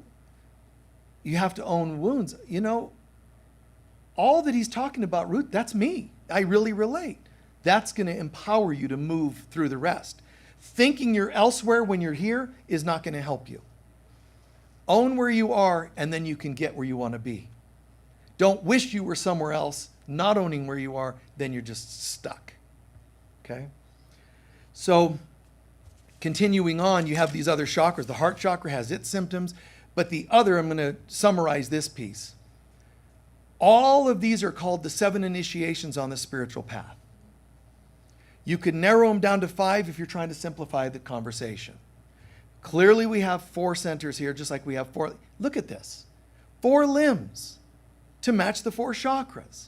you have to own wounds. You know, all that he's talking about root, that's me. I really relate. That's going to empower you to move through the rest. Thinking you're elsewhere when you're here is not going to help you. Own where you are, and then you can get where you want to be. Don't wish you were somewhere else, not owning where you are, then you're just stuck. Okay? So, continuing on, you have these other chakras. The heart chakra has its symptoms, but the other, I'm going to summarize this piece. All of these are called the 7 initiations on the spiritual path. You could narrow them down to 5 if you're trying to simplify the conversation. Clearly we have 4 centers here, just like we have 4. Look at this. 4 limbs to match the 4 chakras.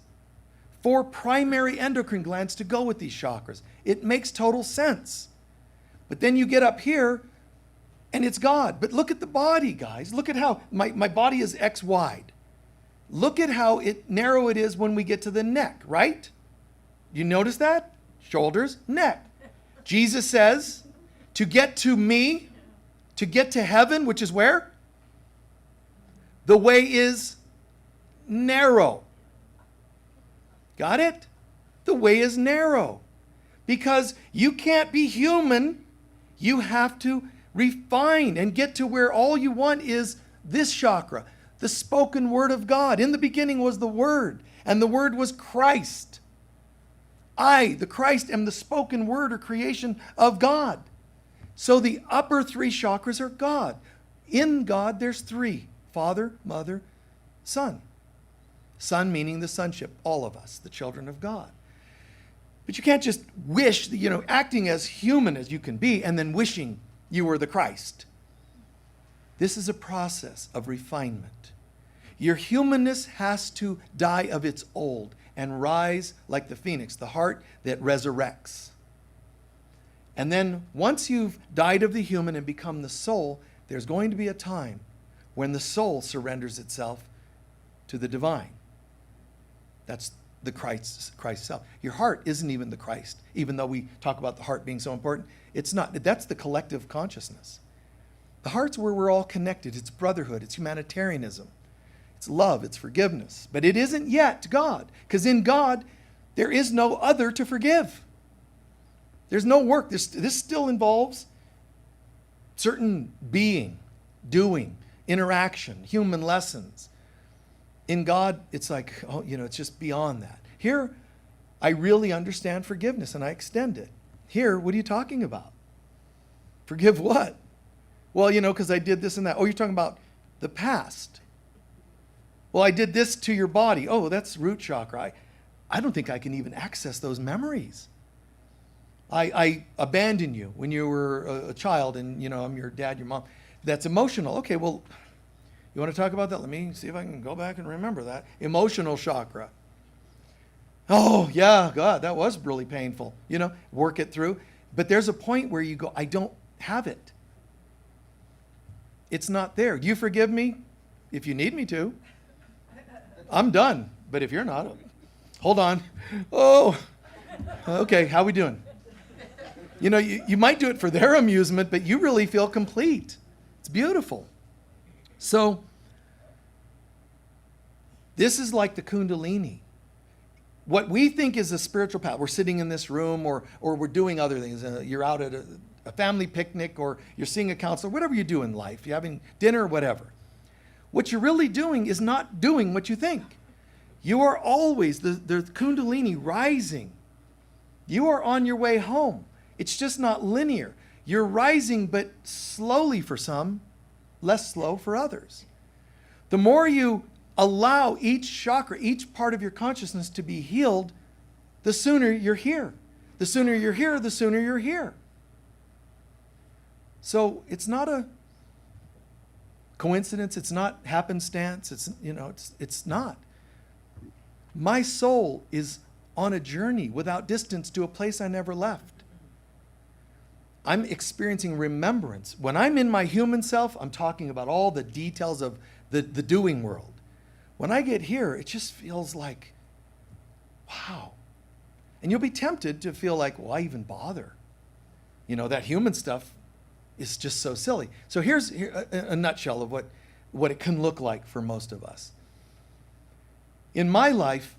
4 primary endocrine glands to go with these chakras. It makes total sense. But then you get up here, and it's God. But look at the body, guys. Look at how my body is X wide. Look at how narrow it is when we get to the neck, right? You notice that? Shoulders, neck. Jesus says, to get to me, to get to heaven, which is where? The way is narrow. Got it? The way is narrow. Because you can't be human. You have to refine and get to where all you want is this chakra, the spoken word of God. In the beginning was the Word, and the Word was Christ. I, the Christ, am the spoken word or creation of God. So the upper 3 chakras are God. In God, there's 3. Father, Mother, Son. Son meaning the sonship, all of us, the children of God. But you can't just wish, acting as human as you can be and then wishing you were the Christ. This is a process of refinement. Your humanness has to die of its old and rise like the phoenix, the heart that resurrects. And then once you've died of the human and become the soul, there's going to be a time when the soul surrenders itself to the divine. That's the Christ self. Your heart isn't even the Christ, even though we talk about the heart being so important. It's not. That's the collective consciousness. The heart's where we're all connected. It's brotherhood. It's humanitarianism. It's love. It's forgiveness. But it isn't yet God, because in God, there is no other to forgive. There's no work. This still involves certain being, doing, interaction, human lessons. In God, it's like, it's just beyond that. Here, I really understand forgiveness and I extend it. Here, what are you talking about? Forgive what? Well, because I did this and that. Oh, you're talking about the past. Well, I did this to your body. Oh, that's root chakra. I don't think I can even access those memories. I abandoned you when you were a child, and I'm your dad, your mom. That's emotional. Okay, well, you want to talk about that? Let me see if I can go back and remember that. Emotional chakra. Oh, yeah, God, that was really painful. Work it through. But there's a point where you go, I don't have it. It's not there. You forgive me if you need me to. I'm done. But if you're not, hold on. Oh, okay, how we doing? You might do it for their amusement, but you really feel complete. It's beautiful. So, this is like the Kundalini. What we think is a spiritual path, we're sitting in this room or we're doing other things. You're out at a family picnic, or you're seeing a counselor, whatever you do in life, you're having dinner, whatever. What you're really doing is not doing what you think. You are always, the Kundalini rising. You are on your way home. It's just not linear. You're rising, but slowly for some, less slow for others. The more you allow each chakra, each part of your consciousness to be healed, the sooner you're here. The sooner you're here, the sooner you're here. So it's not a coincidence. It's not happenstance. It's not. My soul is on a journey without distance to a place I never left. I'm experiencing remembrance. When I'm in my human self, I'm talking about all the details of the doing world. When I get here, it just feels like, wow. And you'll be tempted to feel like, why even bother? That human stuff is just so silly. So here's a nutshell of what it can look like for most of us. In my life,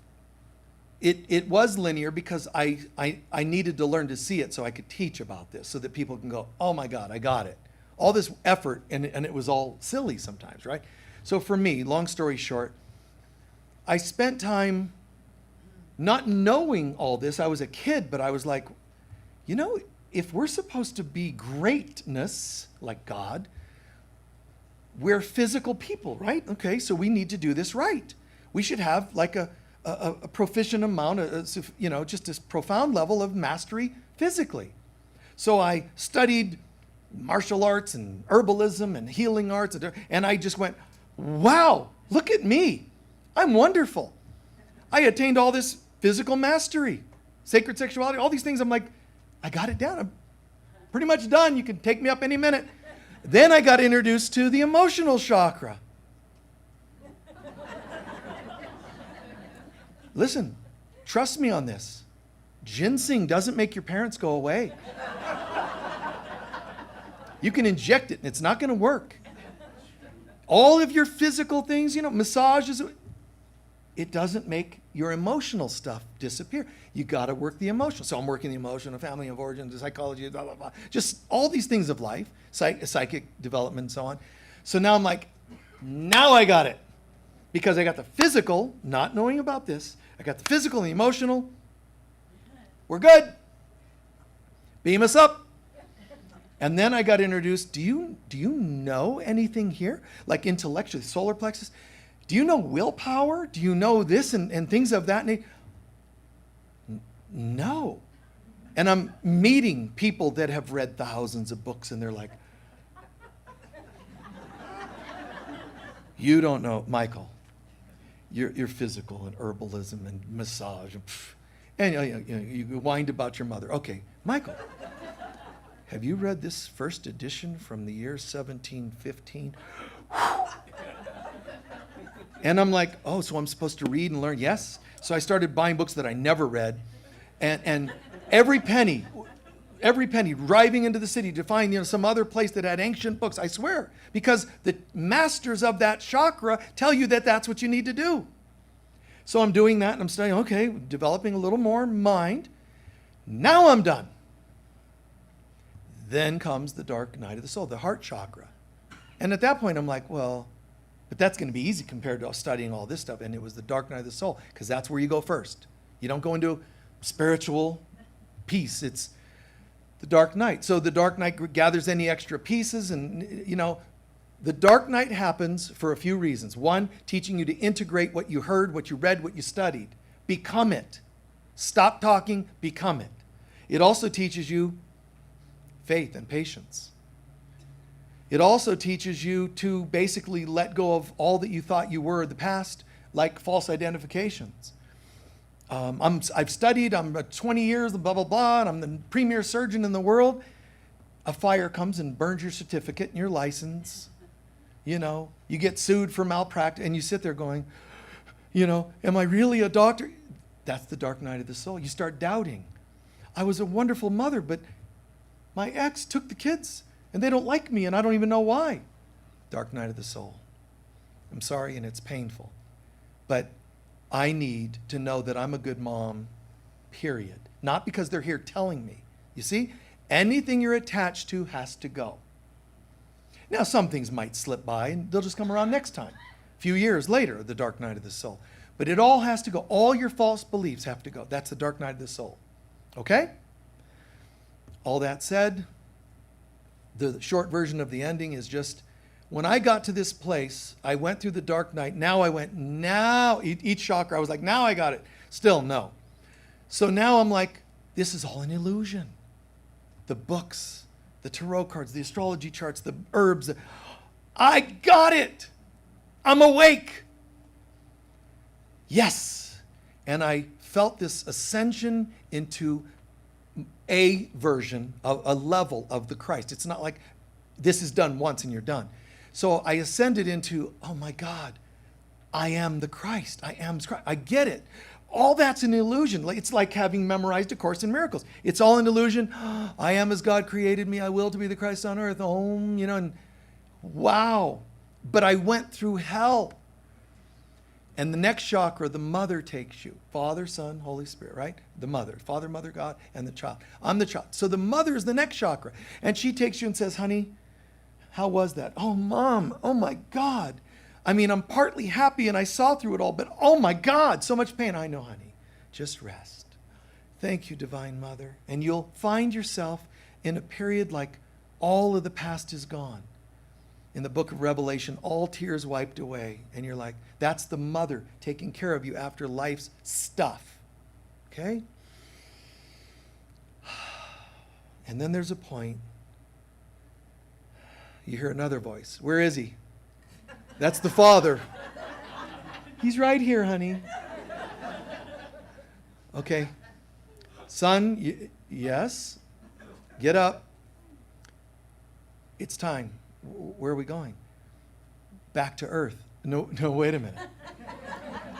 it was linear because I needed to learn to see it so I could teach about this, so that people can go, oh my God, I got it. All this effort, and it was all silly sometimes, right? So for me, long story short, I spent time not knowing all this. I was a kid, but I was like, if we're supposed to be greatness, like God, we're physical people, right? Okay, so we need to do this right. We should have like a proficient amount, just this profound level of mastery physically. So I studied martial arts and herbalism and healing arts, and I just went, wow, look at me. I'm wonderful. I attained all this physical mastery, sacred sexuality, all these things. I'm like, I got it down. I'm pretty much done. You can take me up any minute. Then I got introduced to the emotional chakra. Listen, trust me on this. Ginseng doesn't make your parents go away. You can inject it and it's not going to work. All of your physical things, massages, it doesn't make your emotional stuff disappear. You got to work the emotional. So I'm working the emotional, family of origin, the psychology, blah, blah, blah. Just all these things of life, psychic development and so on. So now I'm like, now I got it. Because I got the physical, not knowing about this. I got the physical and the emotional. We're good. Beam us up. And then I got introduced, do you know anything here? Like intellectually, solar plexus? Do you know willpower? Do you know this and things of that nature? No. And I'm meeting people that have read thousands of books, and they're like, you don't know, Michael. You're physical and herbalism and massage and you whined about your mother. Okay, Michael, have you read this first edition from the year 1715? And I'm like, oh, so I'm supposed to read and learn? Yes. So I started buying books that I never read, and every penny, driving into the city to find some other place that had ancient books, I swear, because the masters of that chakra tell you that that's what you need to do. So I'm doing that, and I'm studying, okay, developing a little more mind. Now I'm done. Then comes the dark night of the soul, the heart chakra. And at that point, I'm like, well, but that's going to be easy compared to studying all this stuff. And it was the dark night of the soul, because that's where you go first. You don't go into spiritual peace. It's the dark night. So the dark night gathers any extra pieces, and, The dark night happens for a few reasons. One, teaching you to integrate what you heard, what you read, what you studied. Become it. Stop talking, become it. It also teaches you faith and patience. It also teaches you to basically let go of all that you thought you were in the past, like false identifications. I've studied, I'm 20 years, blah, blah, blah, and I'm the premier surgeon in the world. A fire comes and burns your certificate and your license. You know, you get sued for malpractice, and you sit there going, you know, am I really a doctor? That's the dark night of the soul. You start doubting. I was a wonderful mother, but my ex took the kids, and they don't like me, and I don't even know why. Dark night of the soul. I'm sorry, and it's painful. But I need to know that I'm a good mom, period. Not because they're here telling me. You see, anything you're attached to has to go. Now, some things might slip by, and they'll just come around next time. A few years later, the dark night of the soul. But it all has to go. All your false beliefs have to go. That's the dark night of the soul. Okay? All that said, the short version of the ending is just, when I got to this place, I went through the dark night. Now, each chakra, I was like, now I got it. Still, no. So now I'm like, this is all an illusion. The books, the tarot cards, the astrology charts, the herbs. I got it. I'm awake. Yes. And I felt this ascension into a version, a level of the Christ. It's not like this is done once and you're done. So I ascended into, oh my God, I am the Christ. I am Christ. I get it. All that's an illusion. It's like having memorized A Course in Miracles. It's all an illusion. I am as God created me. I will to be the Christ on earth. You know, and wow. But I went through hell. And the next chakra, the mother takes you. Father, Son, Holy Spirit, right? The mother. Father, Mother, God, and the child. I'm the child. So the mother is the next chakra. And she takes you and says, honey, how was that? Oh, Mom. Oh, my God. I mean, I'm partly happy and I saw through it all, but oh, my God, so much pain. I know, honey. Just rest. Thank you, Divine Mother. And you'll find yourself in a period like all of the past is gone. In the book of Revelation, all tears wiped away. And you're like, that's the mother taking care of you after life's stuff. Okay? And then there's a point. You hear another voice. Where is he? That's the Father. He's right here, honey. Okay. Son, yes. Get up. It's time. Where are we going? Back to earth. No, wait a minute.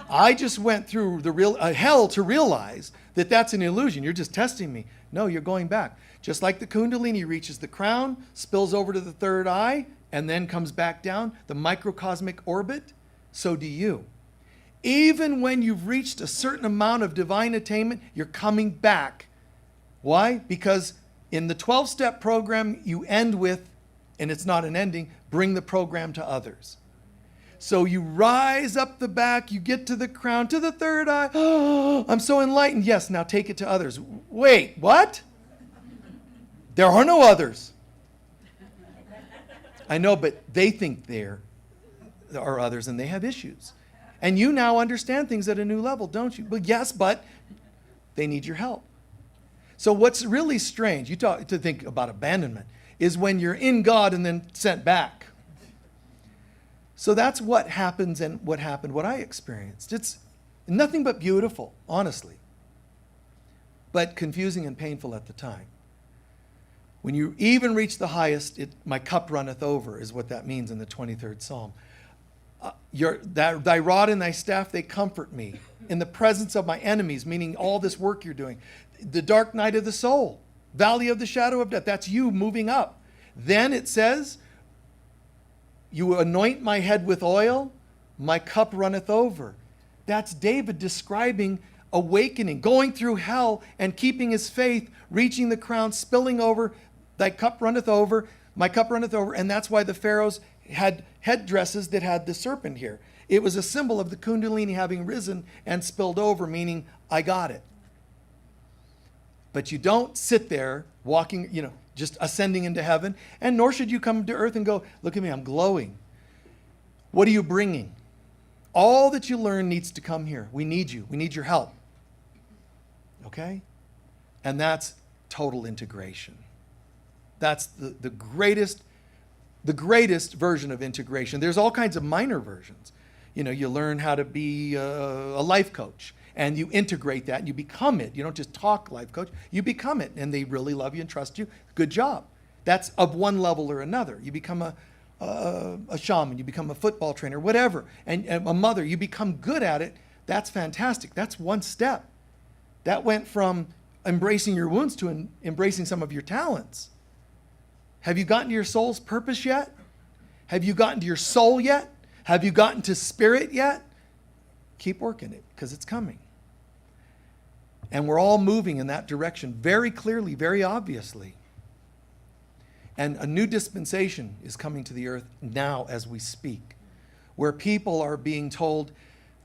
I just went through the real hell to realize that that's an illusion. You're just testing me. No, you're going back. Just like the Kundalini reaches the crown, spills over to the third eye, and then comes back down, the microcosmic orbit, so do you. Even when you've reached a certain amount of divine attainment, you're coming back. Why? Because in the 12-step program, you end with, and it's not an ending, bring the program to others. So you rise up the back, you get to the crown, to the third eye. Oh, I'm so enlightened. Yes, now take it to others. Wait, what? There are no others. I know, but they think there are others and they have issues. And you now understand things at a new level, don't you? Well, yes, but they need your help. So what's really strange, you talk to think about abandonment, is when you're in God and then sent back. So that's what happens and what happened, what I experienced. It's nothing but beautiful, honestly, but confusing and painful at the time. When you even reach the highest, my cup runneth over, is what that means in the 23rd Psalm. Thy rod and thy staff, they comfort me. In the presence of my enemies, meaning all this work you're doing. The dark night of the soul, valley of the shadow of death, that's you moving up. Then it says, you anoint my head with oil, my cup runneth over. That's David describing awakening, going through hell and keeping his faith, reaching the crown, spilling over. Thy cup runneth over, my cup runneth over. And that's why the pharaohs had headdresses that had the serpent here. It was a symbol of the Kundalini having risen and spilled over, meaning I got it. But you don't sit there walking, just ascending into heaven. And nor should you come to earth and go, look at me, I'm glowing. What are you bringing? All that you learn needs to come here. We need you. We need your help. Okay? And that's total integration. That's the greatest version of integration. There's all kinds of minor versions. You learn how to be a life coach, and you integrate that and you become it. You don't just talk life coach, you become it, and they really love you and trust you. Good job. That's of one level or another. You become a shaman, you become a football trainer, whatever, and a mother, you become good at it. That's fantastic. That's one step. That went from embracing your wounds to embracing some of your talents. Have you gotten to your soul's purpose yet? Have you gotten to your soul yet? Have you gotten to spirit yet? Keep working it, because it's coming. And we're all moving in that direction very clearly, very obviously. And a new dispensation is coming to the earth now as we speak, where people are being told,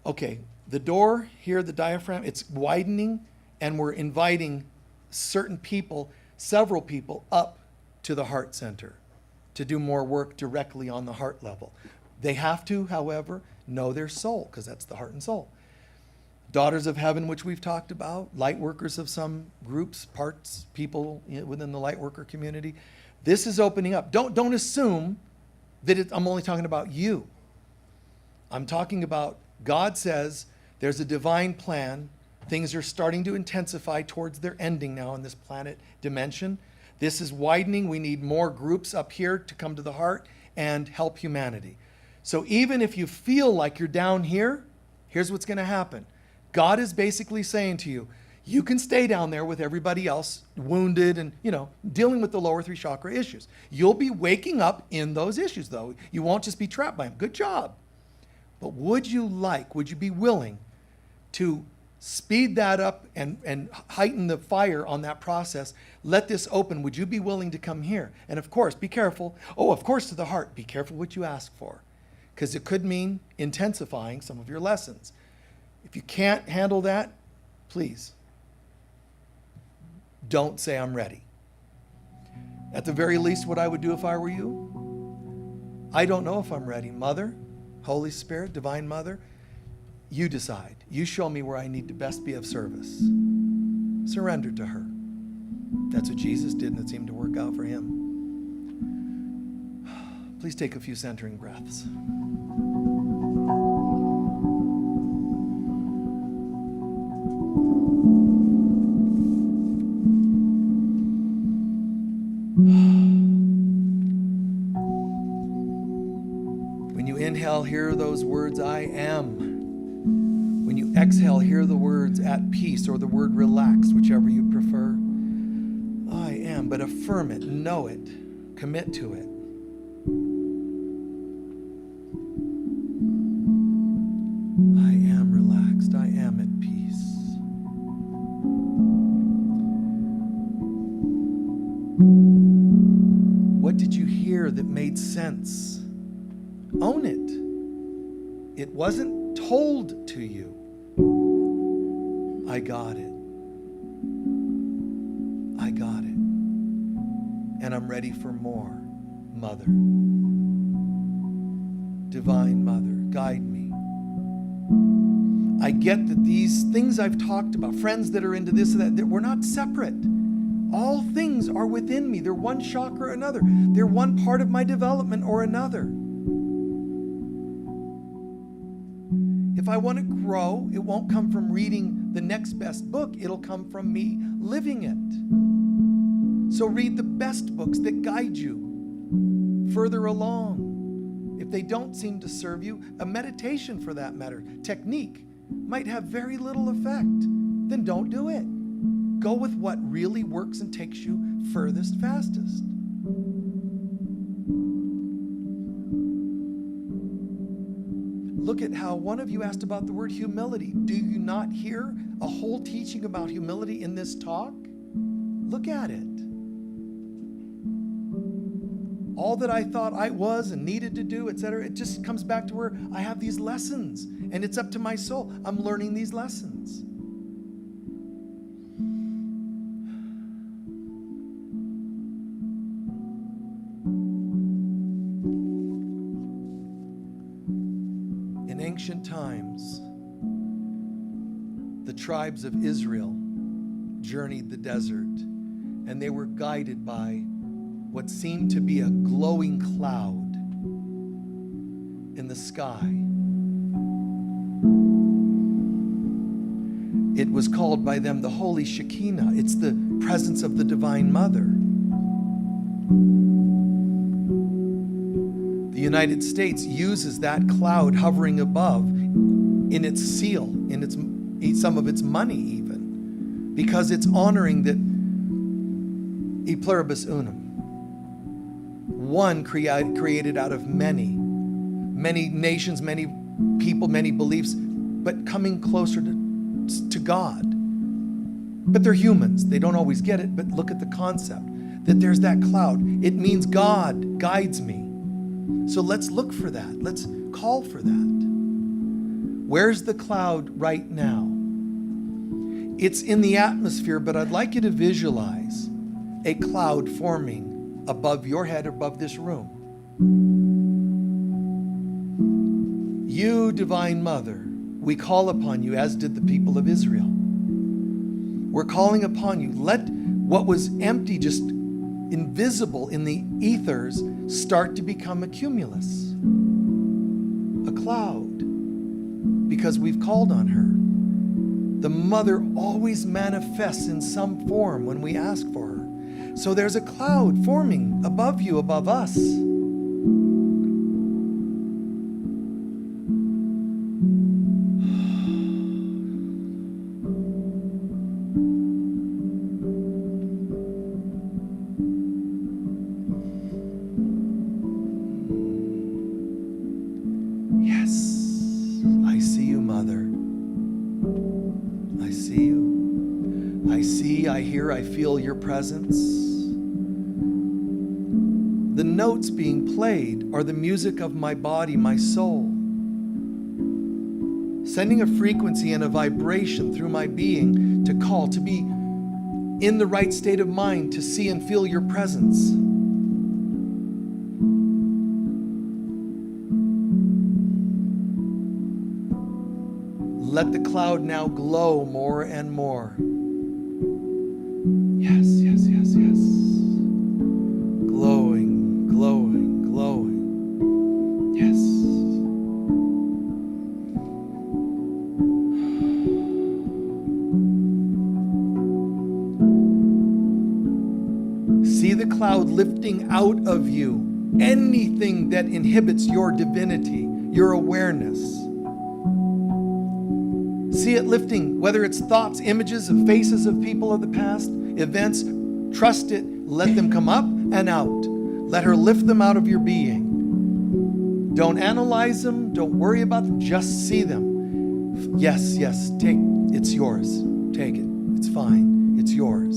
okay, the door here, the diaphragm, it's widening, and we're inviting certain people, several people, up to the heart center to do more work directly on the heart level. They have to, however, know their soul, because that's the heart and soul. Daughters of Heaven, which we've talked about, light workers of some groups, parts, people within the light worker community. This is opening up. Don't assume that I'm only talking about you. I'm talking about God says there's a divine plan. Things are starting to intensify towards their ending now in this planet dimension. This is widening. We need more groups up here to come to the heart and help humanity. So even if you feel like you're down here, here's what's going to happen. God is basically saying to you, you can stay down there with everybody else, wounded and, dealing with the lower three chakra issues. You'll be waking up in those issues, though. You won't just be trapped by them. Good job. But would you be willing to speed that up and heighten the fire on that process? Let this open. Would you be willing to come here? And of course, be careful. Oh, of course, to the heart. Be careful what you ask for, because it could mean intensifying some of your lessons. If you can't handle that, please don't say I'm ready. At the very least, what I would do if I were you, I don't know if I'm ready. Mother, Holy Spirit, Divine Mother, you decide. You show me where I need to best be of service. Surrender to her. That's what Jesus did, and it seemed to work out for him. Please take a few centering breaths. When you inhale, hear those words, I am. When you exhale, hear the words at peace or the word relaxed, whichever you prefer. I am, but affirm it, know it, commit to it. I am relaxed, I am at peace. What did you hear that made sense? Own it. It wasn't told to you. I got it. I got it. And I'm ready for more. Mother. Divine Mother, guide me. I get that these things I've talked about, friends that are into this and that we're not separate. All things are within me. They're one chakra or another. They're one part of my development or another. If I want to grow, it won't come from reading the next best book. It'll come from me living it. So read the best books that guide you further along. If they don't seem to serve you, a meditation for that matter, technique, might have very little effect. Then don't do it. Go with what really works and takes you furthest, fastest. Look at how one of you asked about the word humility. Do you not hear a whole teaching about humility in this talk? Look at it. All that I thought I was and needed to do, etc., it just comes back to where I have these lessons, and it's up to my soul. I'm learning these lessons. ancient times, the tribes of Israel journeyed the desert, and they were guided by what seemed to be a glowing cloud in the sky. It was called by them the Holy Shekinah. It's the presence of the Divine Mother. The United States uses that cloud hovering above in its seal, in some of its money even, because it's honoring that e pluribus unum, one created out of many nations, many people, many beliefs, but coming closer to God. But they're humans. They don't always get it, but look at the concept that there's that cloud. It means God guides me. So let's look for that. Let's call for that. Where's the cloud right now? It's in the atmosphere, but I'd like you to visualize a cloud forming above your head, above this room. You, Divine Mother, we call upon you, as did the people of Israel. We're calling upon you. Let what was empty, just invisible in the ethers, start to become a cumulus, a cloud, because we've called on her. The Mother always manifests in some form when we ask for her. So there's a cloud forming above you, above us. I feel your presence. The notes being played are the music of my body, my soul, sending a frequency and a vibration through my being to call, to be in the right state of mind to see and feel your presence. Let the cloud now glow more and more. Yes, yes, yes, yes. Glowing, glowing, glowing. Yes. See the cloud lifting out of you anything that inhibits your divinity, your awareness. See it lifting, whether it's thoughts, images of faces of people of the past, events. Trust it. Let them come up and out. Let her lift them out of your being. Don't analyze them. Don't worry about them. Just see them. Yes, yes, take. It's yours. Take it. It's fine. It's yours.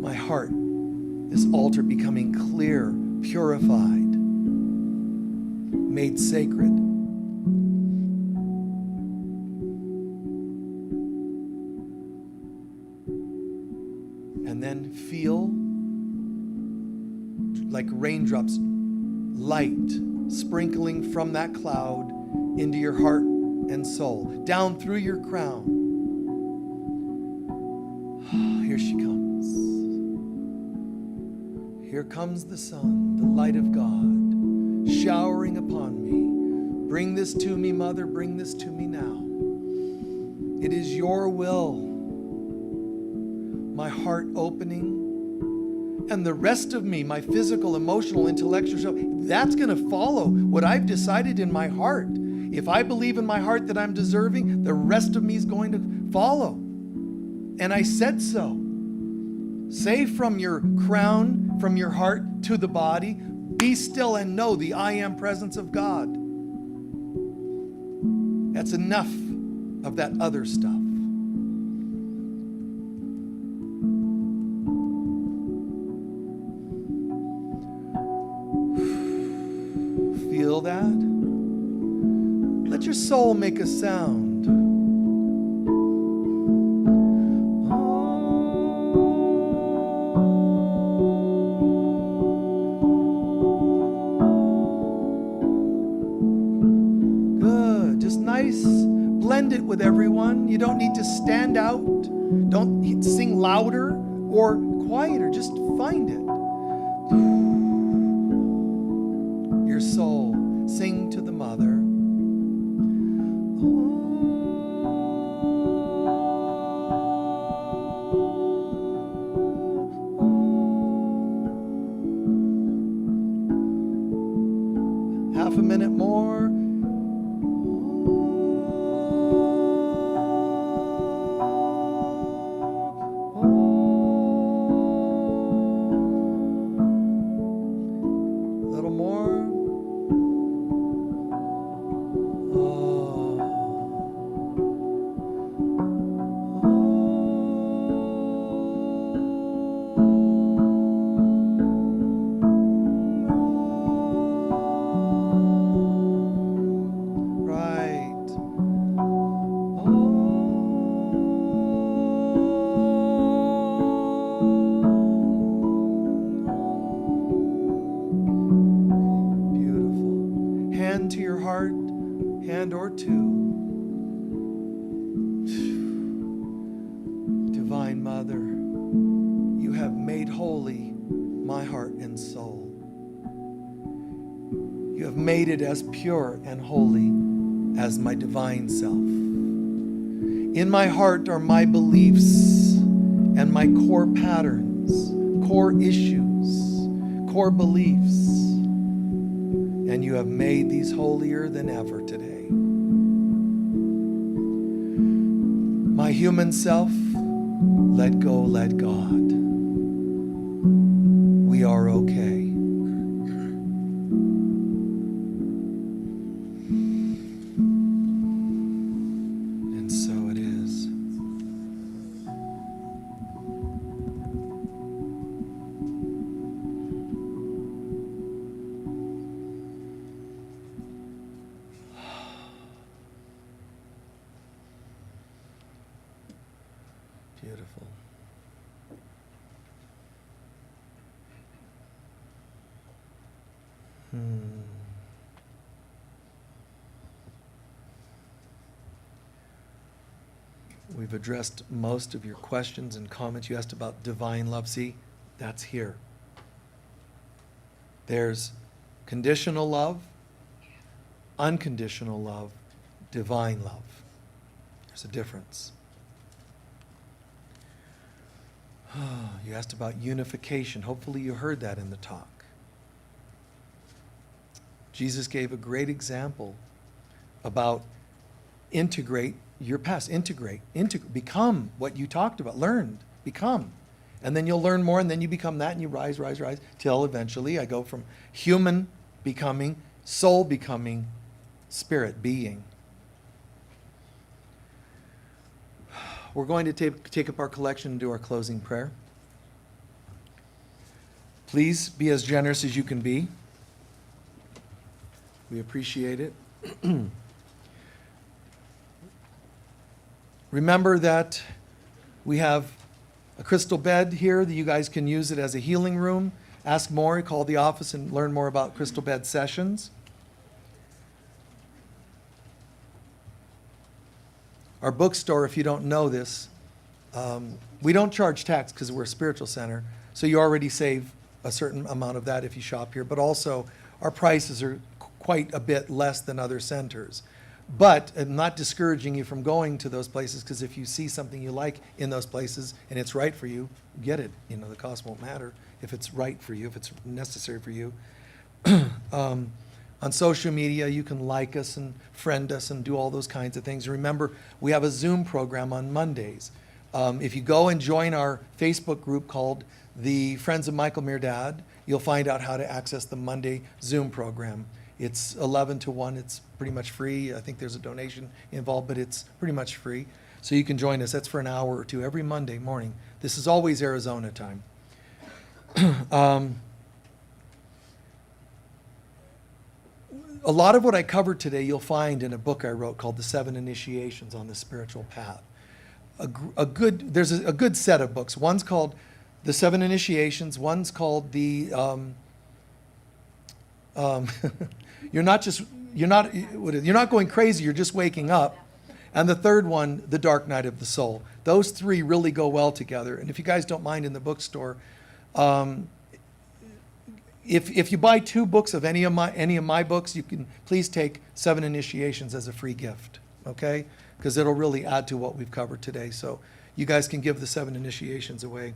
My heart, this altar becoming clear, purified, made sacred. And then feel like raindrops, light sprinkling from that cloud into your heart and soul, down through your crown. Here she comes. Here comes the sun, the light of God, showering upon me. Bring this to me, Mother, bring this to me now. It is your will. My heart opening, and the rest of me, my physical, emotional, intellectual self, that's going to follow what I've decided in my heart. If I believe in my heart that I'm deserving, the rest of me is going to follow. And I said so. Say from your crown, from your heart to the body, be still and know the I am presence of God. That's enough of that other stuff. Feel that? Let your soul make a sound. You don't need to stand out. Don't sing louder or quieter. Just find it. Your soul, sing to the Mother. Half a minute more. A little more. Right. Beautiful. Hand to your heart, hand or two. Divine Mother, you have made holy my heart and soul. You have made it as pure and holy as my divine self. In my heart are my beliefs and my core patterns, core issues, core beliefs. And you have made these holier than ever today. My human self, let go, let God. We are okay. And so it is. Beautiful. We've addressed most of your questions and comments. You asked about divine love. See, that's here. There's conditional love, unconditional love, divine love. There's a difference. You asked about unification. Hopefully you heard that in the talk. Jesus gave a great example about integrate your past. Integrate, become what you talked about, learned, become. And then you'll learn more, and then you become that, and you rise, till eventually I go from human becoming, soul becoming, spirit being. We're going to take up our collection and do our closing prayer. Please be as generous as you can be. We appreciate it. Remember that we have a crystal bed here that you guys can use it as a healing room. Ask more, call the office and learn more about crystal bed sessions. Our bookstore, if you don't know this, we don't charge tax because we're a spiritual center, so you already save a certain amount of that if you shop here, but also our prices are quite a bit less than other centers. But I'm not discouraging you from going to those places, because if you see something you like in those places and it's right for you, get it. You know, the cost won't matter if it's right for you, if it's necessary for you. On social media, you can like us and friend us and do all those kinds of things. Remember, we have a Zoom program on Mondays. If you go and join our Facebook group called the Friends of Michael Mirdad, you'll find out how to access the Monday Zoom program. It's 11 to 1. It's pretty much free. I think there's a donation involved, but it's pretty much free. So you can join us. That's for an hour or two every Monday morning. This is always Arizona time. A lot of what I covered today you'll find in a book I wrote called The 7 Initiations on the Spiritual Path. There's a good set of books. One's called The 7 Initiations. One's called the you're not going crazy, you're just waking up. And the third one, The Dark Night of the Soul. Those three really go well together. And if you guys don't mind in the bookstore, if you buy 2 books of any of my books, you can please take 7 Initiations as a free gift, okay? Because it'll really add to what we've covered today. So you guys can give the 7 Initiations away.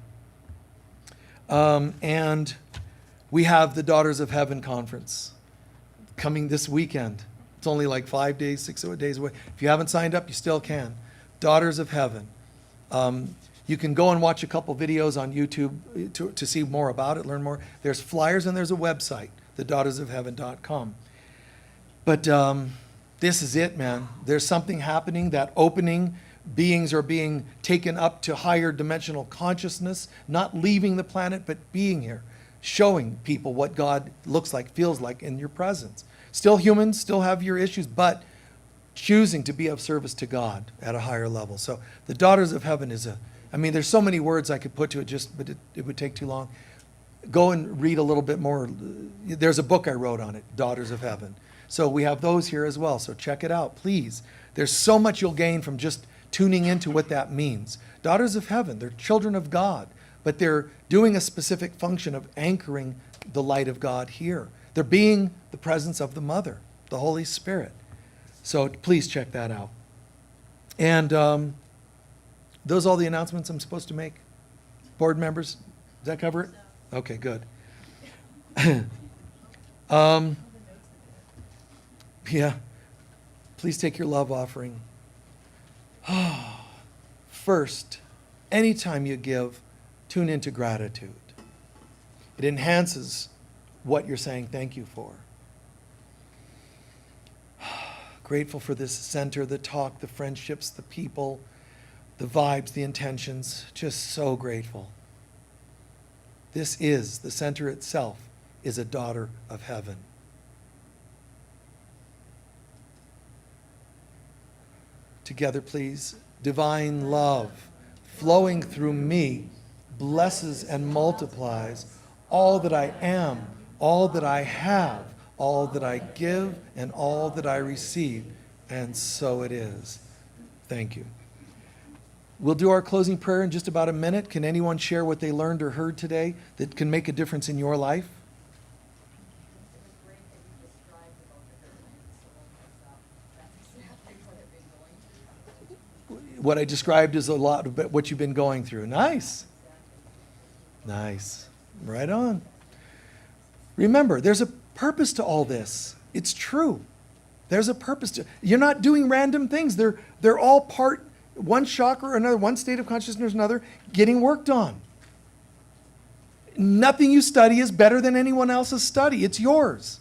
And we have the Daughters of Heaven conference coming this weekend. It's only like 5 days, 6 days away. If you haven't signed up, you still can. Daughters of Heaven. You can go and watch a couple videos on YouTube to see more about it, learn more. There's flyers and there's a website, thedaughtersofheaven.com. But this is it, man. There's something happening, that opening. Beings are being taken up to higher dimensional consciousness, not leaving the planet, but being here, showing people what God looks like, feels like in your presence. Still humans, still have your issues, but choosing to be of service to God at a higher level. So the Daughters of Heaven is there's so many words I could put to it, but it would take too long. Go and read a little bit more. There's a book I wrote on it, Daughters of Heaven. So we have those here as well. So check it out, please. There's so much you'll gain from just tuning into what that means. Daughters of Heaven, they're children of God, but they're doing a specific function of anchoring the light of God here. They're being the presence of the Mother, the Holy Spirit. So please check that out. And those are all the announcements I'm supposed to make? Board members, does that cover it? Okay, good. Yeah, please take your love offering. First, anytime you give, tune into gratitude. It enhances what you're saying thank you for. Grateful for this center, the talk, the friendships, the people, the vibes, the intentions. Just so grateful. This is, the center itself is a daughter of heaven. Together, please. Divine love flowing through me blesses and multiplies all that I am, all that I have, all that I give, and all that I receive. And so it is. Thank you. We'll do our closing prayer in just about a minute. Can anyone share what they learned or heard today that can make a difference in your life? What I described is a lot of what you've been going through. Nice. Nice. Right on. Remember, there's a purpose to all this. It's true. There's a purpose to. You're not doing random things. They're all part, one chakra or another, one state of consciousness or another, getting worked on. Nothing you study is better than anyone else's study. It's yours.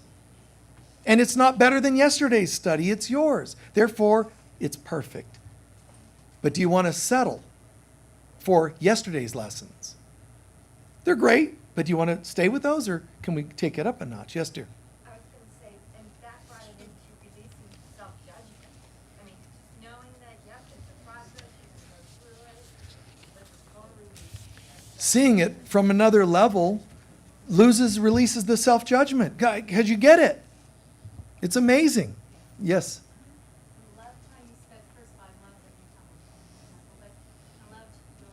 And it's not better than yesterday's study. It's yours. Therefore, it's perfect. But do you want to settle for yesterday's lessons? They're great, but do you want to stay with those, or can we take it up a notch? Yes, dear. I was going to say, and that brought it into releasing self-judgment. I mean, just knowing that, yep, it's a process, you can go through it, but it's totally released. Seeing it from another level releases the self-judgment. Because you get it. It's amazing. Yes. I loved how you said, first of all, I love that you talked about but I loved your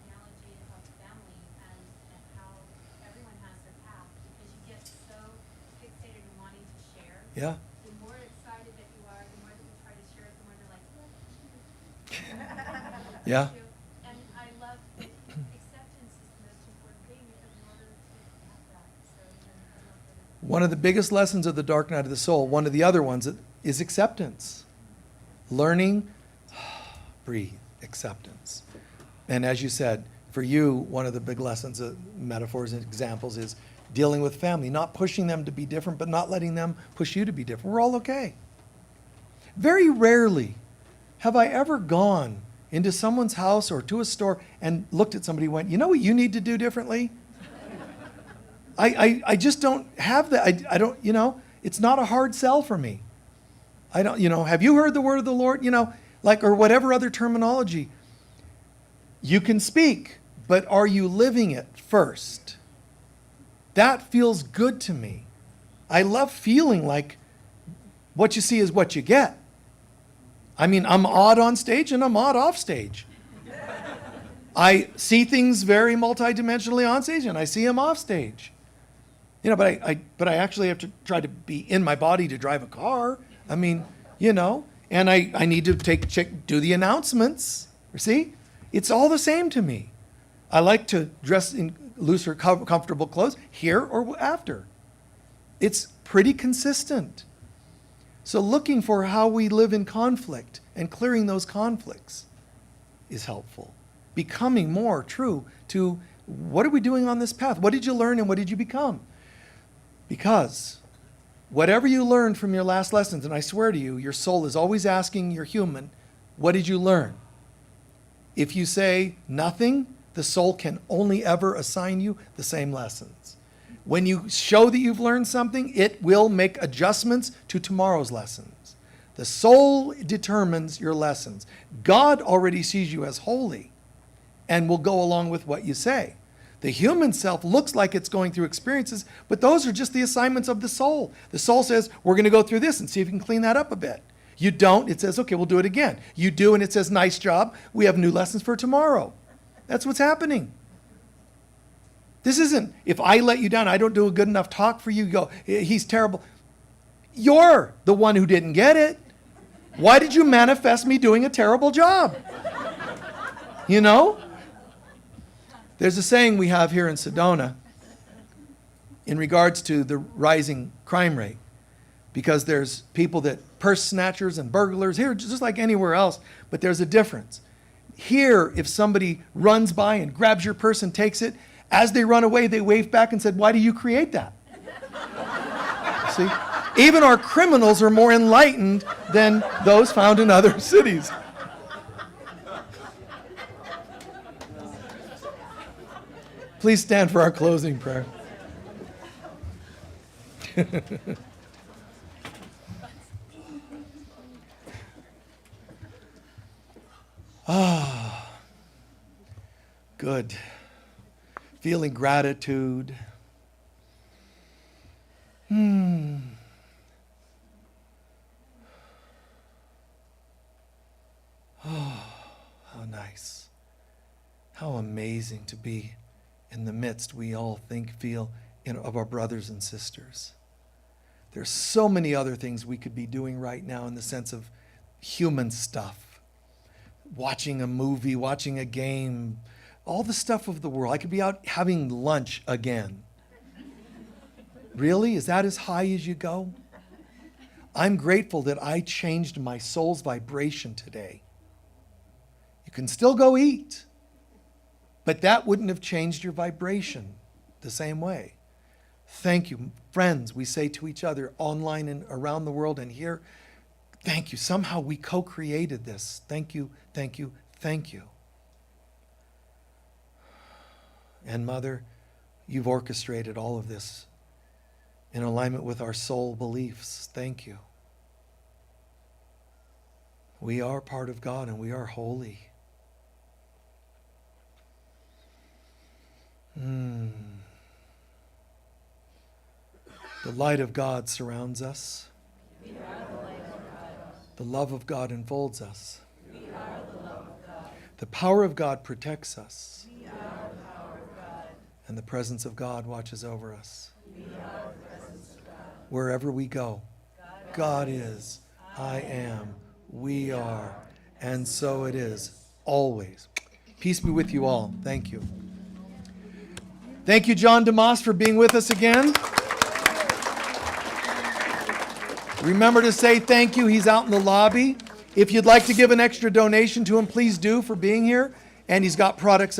analogy of family and how everyone has their path, because you get so fixated in wanting to share. Yeah. The more excited that you are, the more that you try to share it, the more they're like, what? Yeah. And I love that acceptance is the most important thing in order to have that. So I love that. One of the biggest lessons of the Dark Night of the Soul, one of the other ones, is acceptance. Learning, breathe, acceptance. And as you said, for you, one of the big lessons, metaphors and examples is dealing with family, not pushing them to be different, but not letting them push you to be different. We're all okay. Very rarely have I ever gone into someone's house or to a store and looked at somebody and went, you know what you need to do differently? I just don't have that. I don't, it's not a hard sell for me. I don't, have you heard the word of the Lord? Or whatever other terminology. You can speak, but are you living it first? That feels good to me. I love feeling like what you see is what you get. I mean, I'm odd on stage and I'm odd off stage. I see things very multidimensionally on stage and I see them off stage. You know, but I actually have to try to be in my body to drive a car. I mean, you know, and I need to do the announcements. See? It's all the same to me. I like to dress in looser, comfortable clothes here or after. It's pretty consistent. So looking for how we live in conflict and clearing those conflicts is helpful. Becoming more true to what are we doing on this path? What did you learn and what did you become? Because whatever you learned from your last lessons, and I swear to you, your soul is always asking your human, what did you learn? If you say nothing, the soul can only ever assign you the same lessons. When you show that you've learned something, it will make adjustments to tomorrow's lessons. The soul determines your lessons. God already sees you as holy and will go along with what you say. The human self looks like it's going through experiences, but those are just the assignments of the soul. The soul says, we're going to go through this and see if you can clean that up a bit. You don't, it says, okay, we'll do it again. You do, and it says, nice job. We have new lessons for tomorrow. That's what's happening. This isn't, if I let you down, I don't do a good enough talk for you, you go, he's terrible. You're the one who didn't get it. Why did you manifest me doing a terrible job? You know? There's a saying we have here in Sedona in regards to the rising crime rate, because there's people that purse snatchers and burglars here, just like anywhere else, but there's a difference. Here, if somebody runs by and grabs your purse and takes it, as they run away, they wave back and said, why do you create that? See? Even our criminals are more enlightened than those found in other cities. Please stand for our closing prayer. Good. Feeling gratitude. Oh, how nice. How amazing to be in the midst, we all feel, of our brothers and sisters. There's so many other things we could be doing right now in the sense of human stuff. Watching a movie, watching a game, all the stuff of the world. I could be out having lunch again. Really? Is that as high as you go? I'm grateful that I changed my soul's vibration today. You can still go eat, but that wouldn't have changed your vibration the same way. Thank you. Friends, we say to each other online and around the world and here, thank you. Somehow we co-created this. Thank you, thank you, thank you. And Mother, you've orchestrated all of this in alignment with our soul beliefs. Thank you. We are part of God and we are holy. The light of God surrounds us. We are the light of God. The love of God enfolds us. We are the love of God. The power of God protects us. We are the power of God. And the presence of God watches over us. We are the presence of God. Wherever we go, God is, I am, we are, and so it is, always. Peace be with you all. Thank you. Thank you, John DeMoss, for being with us again. Remember to say thank you. He's out in the lobby. If you'd like to give an extra donation to him, please do for being here. And he's got products